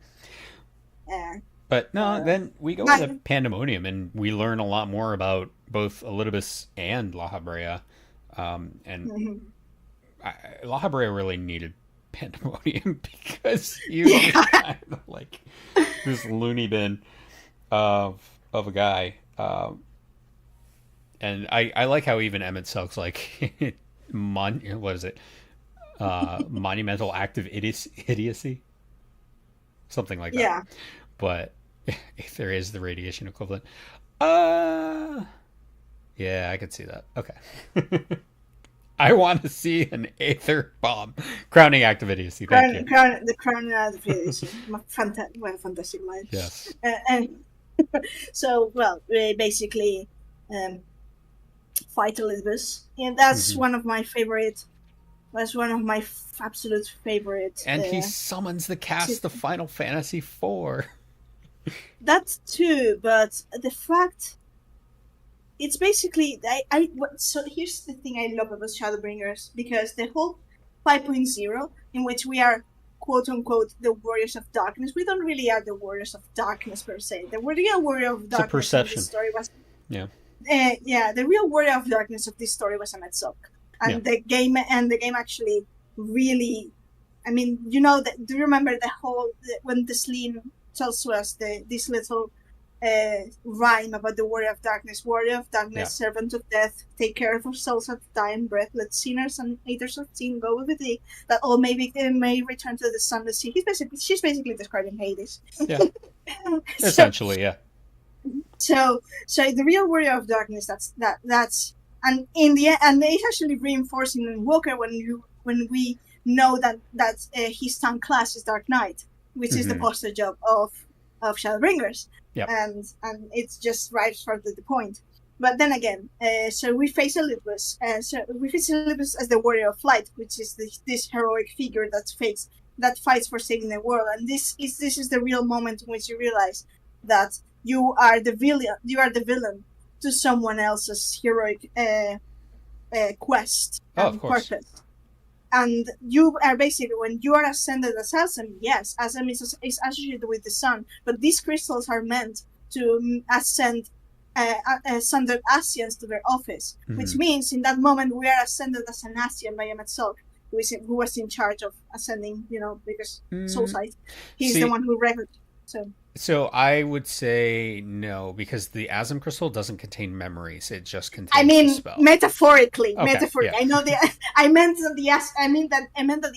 But no, then we go to Pandemonium and we learn a lot more about both Elidibus and La Habrea. La Habrea really needed Pandemonium because he was kind of like this loony bin of a guy. And I like how even Emmett Selk's like, what is it? Monumental act of idiocy? Something like that. Yeah. But if there is the radiation equivalent. Yeah, I could see that. Okay. I want to see an Aether bomb. Crowning act of idiocy. Thank you. The crowning act of idiocy. Fantastic line. Yes. And so, we basically fight Elizabeth. And that's one of my favorite. That's one of my absolute favorite. And he summons the cast of Final Fantasy IV. That too, but the fact it's basically so here's the thing I love about Shadowbringers, because the whole 5.0 in which we are quote unquote the warriors of darkness, we don't really are the warriors of darkness per se. The real warrior of darkness perception. in this story was the real warrior of darkness of this story was Emmett Silk. And the game actually really, I mean, do you remember the whole when the Sleen tells us this little rhyme about the warrior of darkness. Warrior of darkness, Yeah. servant of death, take care of souls at dying breath. Let sinners and haters of sin go with thee, that all may return to the sunless sea. She's basically describing Hades. Yeah. so, Essentially, yeah. so the real warrior of darkness. That's and in the and it's actually reinforcing in Walker when we know that his town class is Dark Knight, which is the poster job of Shadowbringers. Yep. And it's just drives further the point. But then again, so we face Elizabeth. We face Elizabeth as the warrior of light, which is this heroic figure that fights for saving the world. And this is the real moment in which you realize that you are the villain. You are the villain to someone else's heroic quest and purpose. And you are basically, when you are ascended as Asem, yes, Asem is associated with the sun, but these crystals are meant to ascend Sundered Asians to their office, which means in that moment we are ascended as an Asian by Emmet Salk, who was in charge of ascending, because Soulsight. He's the one who recognized. So I would say no, because the Asm crystal doesn't contain memories; it just contains. I mean, the spell. metaphorically. Okay, yeah. I know I meant that the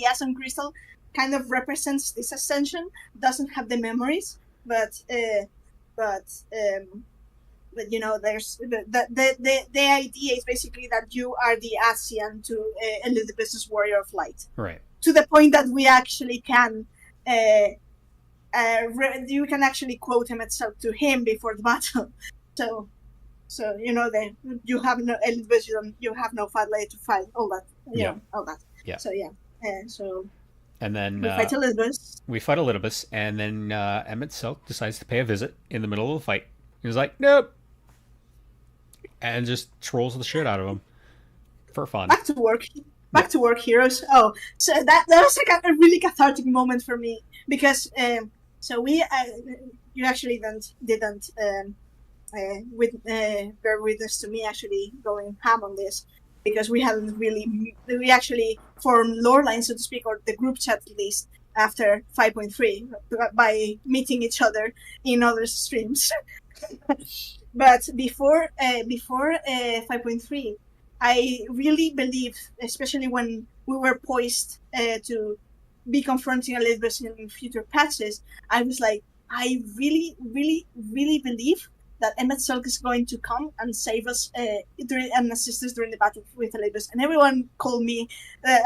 Asm crystal kind of represents this ascension. Doesn't have the memories, but there's the idea is basically that you are the Asian to Elizabeth's warrior of light. Right. To the point that we actually can. You can actually quote him itself to him before the battle, so you have no Elizabeth, you have no fight later to fight, all that, all that. Yeah. So and then we fight Elizabeth. And then Emmet Silk decides to pay a visit in the middle of the fight. He's like, nope, and just trolls the shit out of him for fun. Back to work, heroes. Oh, so that was like a really cathartic moment for me because. So you actually didn't bear witness to me actually going ham on this because we actually formed Lorelines, so to speak, or the group chat at least after 5.3 by meeting each other in other streams. But before 5.3, I really believe, especially when we were poised to be confronting Elizabeth in future patches, I was like, I really, really, really believe that Emmet Salk is going to come and save us and assist us during the battle with Elizabeth. And everyone called me,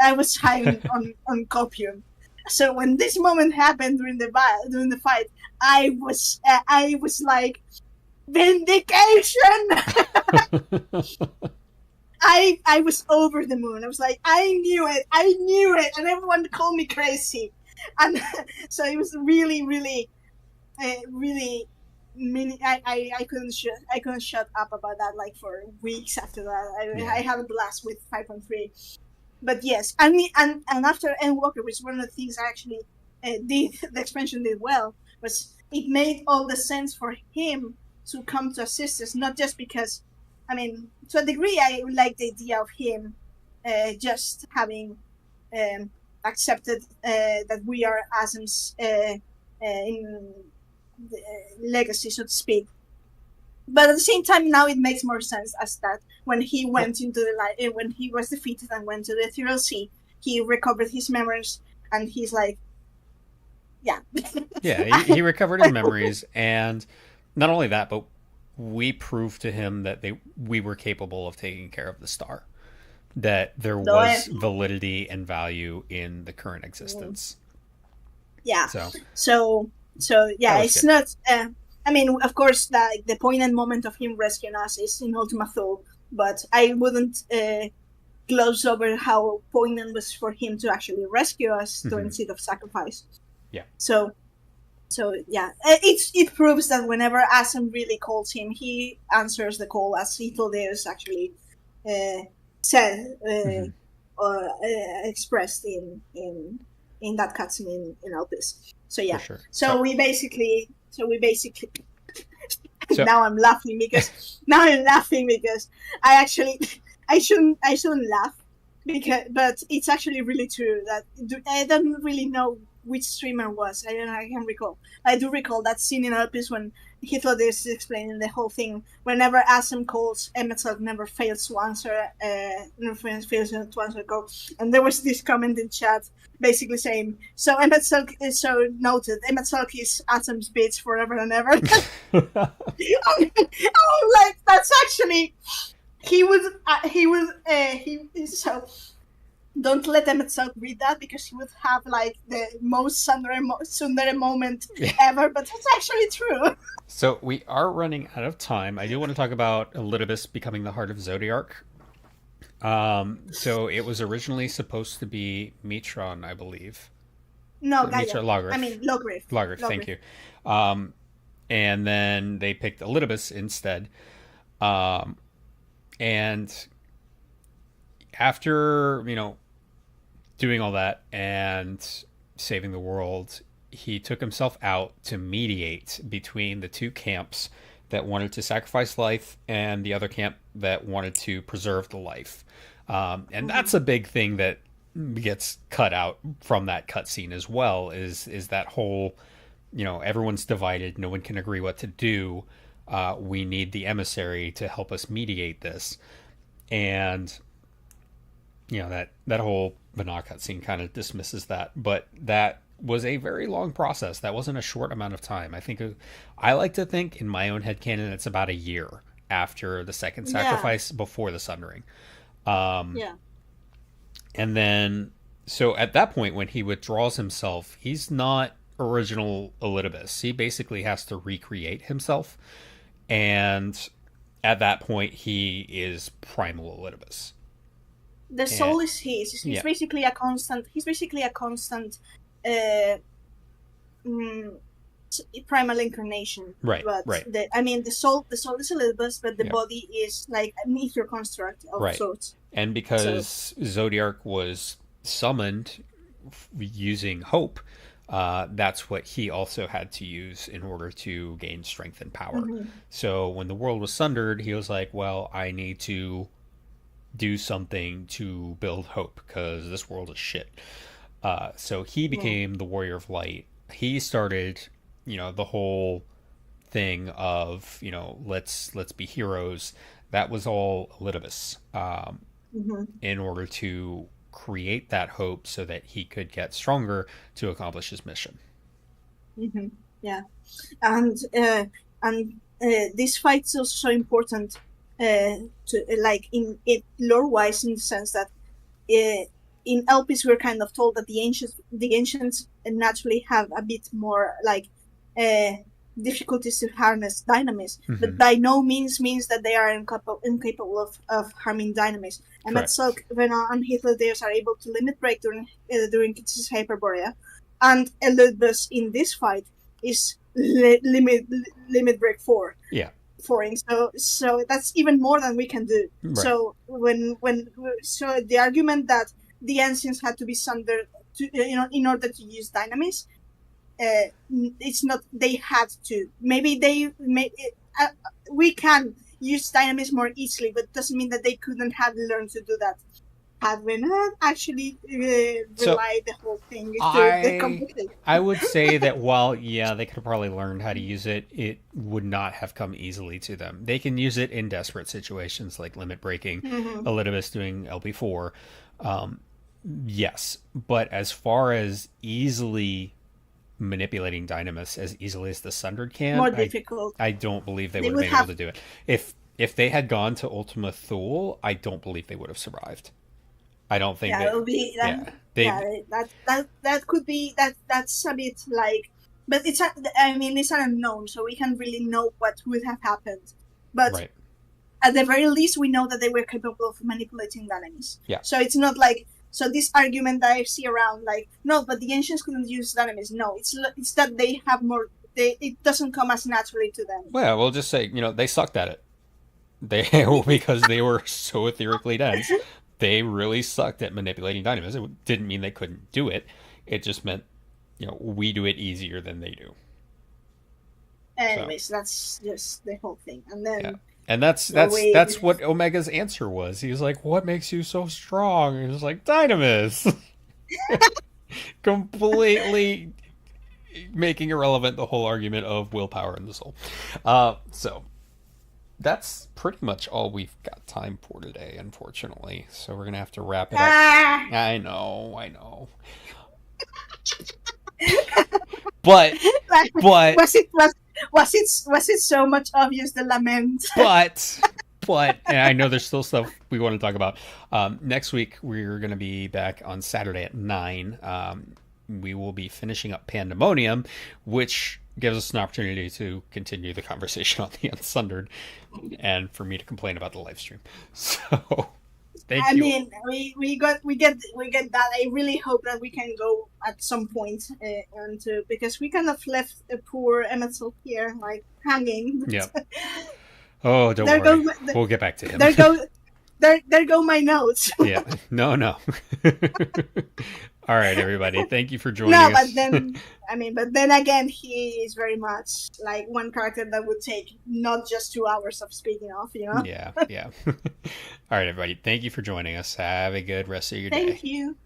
I was high on copium. So when this moment happened during the fight, I was like, vindication! I was over the moon. I was like, I knew it, and everyone called me crazy, and so it was really, really, really. I couldn't shut up about that like for weeks after that. I had a blast with 5.3, but yes, I mean, and after Endwalker, which one of the things I actually the expansion did well was it made all the sense for him to come to assist us, not just because. I mean, to a degree, I like the idea of him just having accepted that we are Asm's in legacy, so to speak. But at the same time, now it makes more sense as that when he went into the light, when he was defeated and went to the Ethereal Sea, he recovered his memories, and he's like, yeah. Yeah, he recovered his memories, and not only that, but we proved to him that we were capable of taking care of the star, that there was validity and value in the current existence. Yeah. So yeah, it's good. not. I mean, of course, the poignant moment of him rescuing us is in Ultima Thule, but I wouldn't gloss over how poignant was for him to actually rescue us during Seed of Sacrifice. Yeah. So yeah, it proves that whenever Asem really calls him, he answers the call, as Hythlodaeus actually said or expressed in that cutscene in Elpis. So yeah, sure. So we basically now I'm laughing because I shouldn't laugh but it's actually really true that I don't really know which streamer was. I don't know. I can't recall. I do recall that scene in Elpis when Hitler is explaining the whole thing. Whenever Asem calls, Emetzel never fails to answer. Never fails to answer a call. And there was this comment in chat, basically saying, "So Emetzel is so noted. Emetzel is Asem's bitch forever and ever." I'm like, that's actually so. Don't let Emmett South read that because he would have like the most tsundere moment ever, but it's actually true. So we are running out of time. I do want to talk about Elidibus becoming the heart of Zodiark. So it was originally supposed to be Mitron, I believe. No, Mitra Lagerth. I mean Logriff. Lagerth, thank you. And then they picked Elidibus instead. And after, doing all that and saving the world, he took himself out to mediate between the two camps that wanted to sacrifice life and the other camp that wanted to preserve the life. And that's a big thing that gets cut out from that cutscene as well, is that whole, everyone's divided, no one can agree what to do. We need the emissary to help us mediate this. And that whole Vana cutscene kind of dismisses that, but that was a very long process. That wasn't a short amount of time. I like to think in my own headcanon it's about a year after the second sacrifice, before the Sundering. And then, so at that point when he withdraws himself, he's not original Elidibus. He basically has to recreate himself, and at that point he is primal Elidibus. The soul is his. He's basically a constant. He's basically a constant primal incarnation. Right. But right. The soul is Elidibus, but the body is like an ether construct of sorts. And because Zodiark was summoned using hope, that's what he also had to use in order to gain strength and power. So when the world was sundered, he was like, well, I need to do something to build hope because this world is shit. So he became the Warrior of Light. He started, the whole thing of, let's be heroes. That was all Elidibus, in order to create that hope so that he could get stronger to accomplish his mission. Yeah, and this fight is also so important. To like in it lore wise, in the sense that in Elpis we're kind of told that the ancients naturally have a bit more like difficulties to harness dynamis, but by no means that they are incapable of harming dynamis. And that's so when and Hitler are able to limit break during Hyperborea, and Elidibus in this fight is limit break 4. Yeah. So that's even more than we can do. Right. So so the argument that the ancients had to be sundered in order to use dynamis, it's not they had to. Maybe we can use dynamis more easily, but it doesn't mean that they couldn't have learned to do that. Had we not actually relied the whole thing to the complication. I would say that while, they could have probably learned how to use it, it would not have come easily to them. They can use it in desperate situations like limit breaking, Elidibus doing LB4. Yes, but as far as easily manipulating dynamis as easily as the Sundered can, more difficult. I don't believe they would have been able to do it. If they had gone to Ultima Thule, I don't believe they would have survived. I don't think that would be that could be that's a bit like, but it's it's an unknown, so we can't really know what would have happened. But at the very least, we know that they were capable of manipulating dynamis. Yeah. So it's not like this argument that I see around like no, but the ancients couldn't use dynamis. No, it's that they have more. It doesn't come as naturally to them. Well, we'll just say they sucked at it. Because they were so etherically dense. They really sucked at manipulating dynamis. It didn't mean they couldn't do it. It just meant, we do it easier than they do. Anyways, that's just the whole thing. And then, and that's what Omega's answer was. He was like, "What makes you so strong?" And he was like, "Dynamis." Completely making irrelevant the whole argument of willpower and the soul. So that's pretty much all we've got time for today, unfortunately. So we're gonna have to wrap it up. Ah, I know. But was it so much obvious the lament? but and I know there's still stuff we want to talk about. Next week we're going to be back on Saturday at 9. We will be finishing up Pandemonium, which gives us an opportunity to continue the conversation on the Unsundered, and for me to complain about the live stream. So thank I you. mean, we get that. I really hope that we can go at some point, and because we kind of left a poor Emerson here, like hanging. Yeah. Oh, don't There worry. go- We'll get back to him. there go my notes. Yeah. No. All right, everybody. Thank you for joining No, us. but then again, he is very much like one character that would take not just 2 hours of speaking of, you know? Yeah. All right, everybody. Thank you for joining us. Have a good rest of your day. Thank you.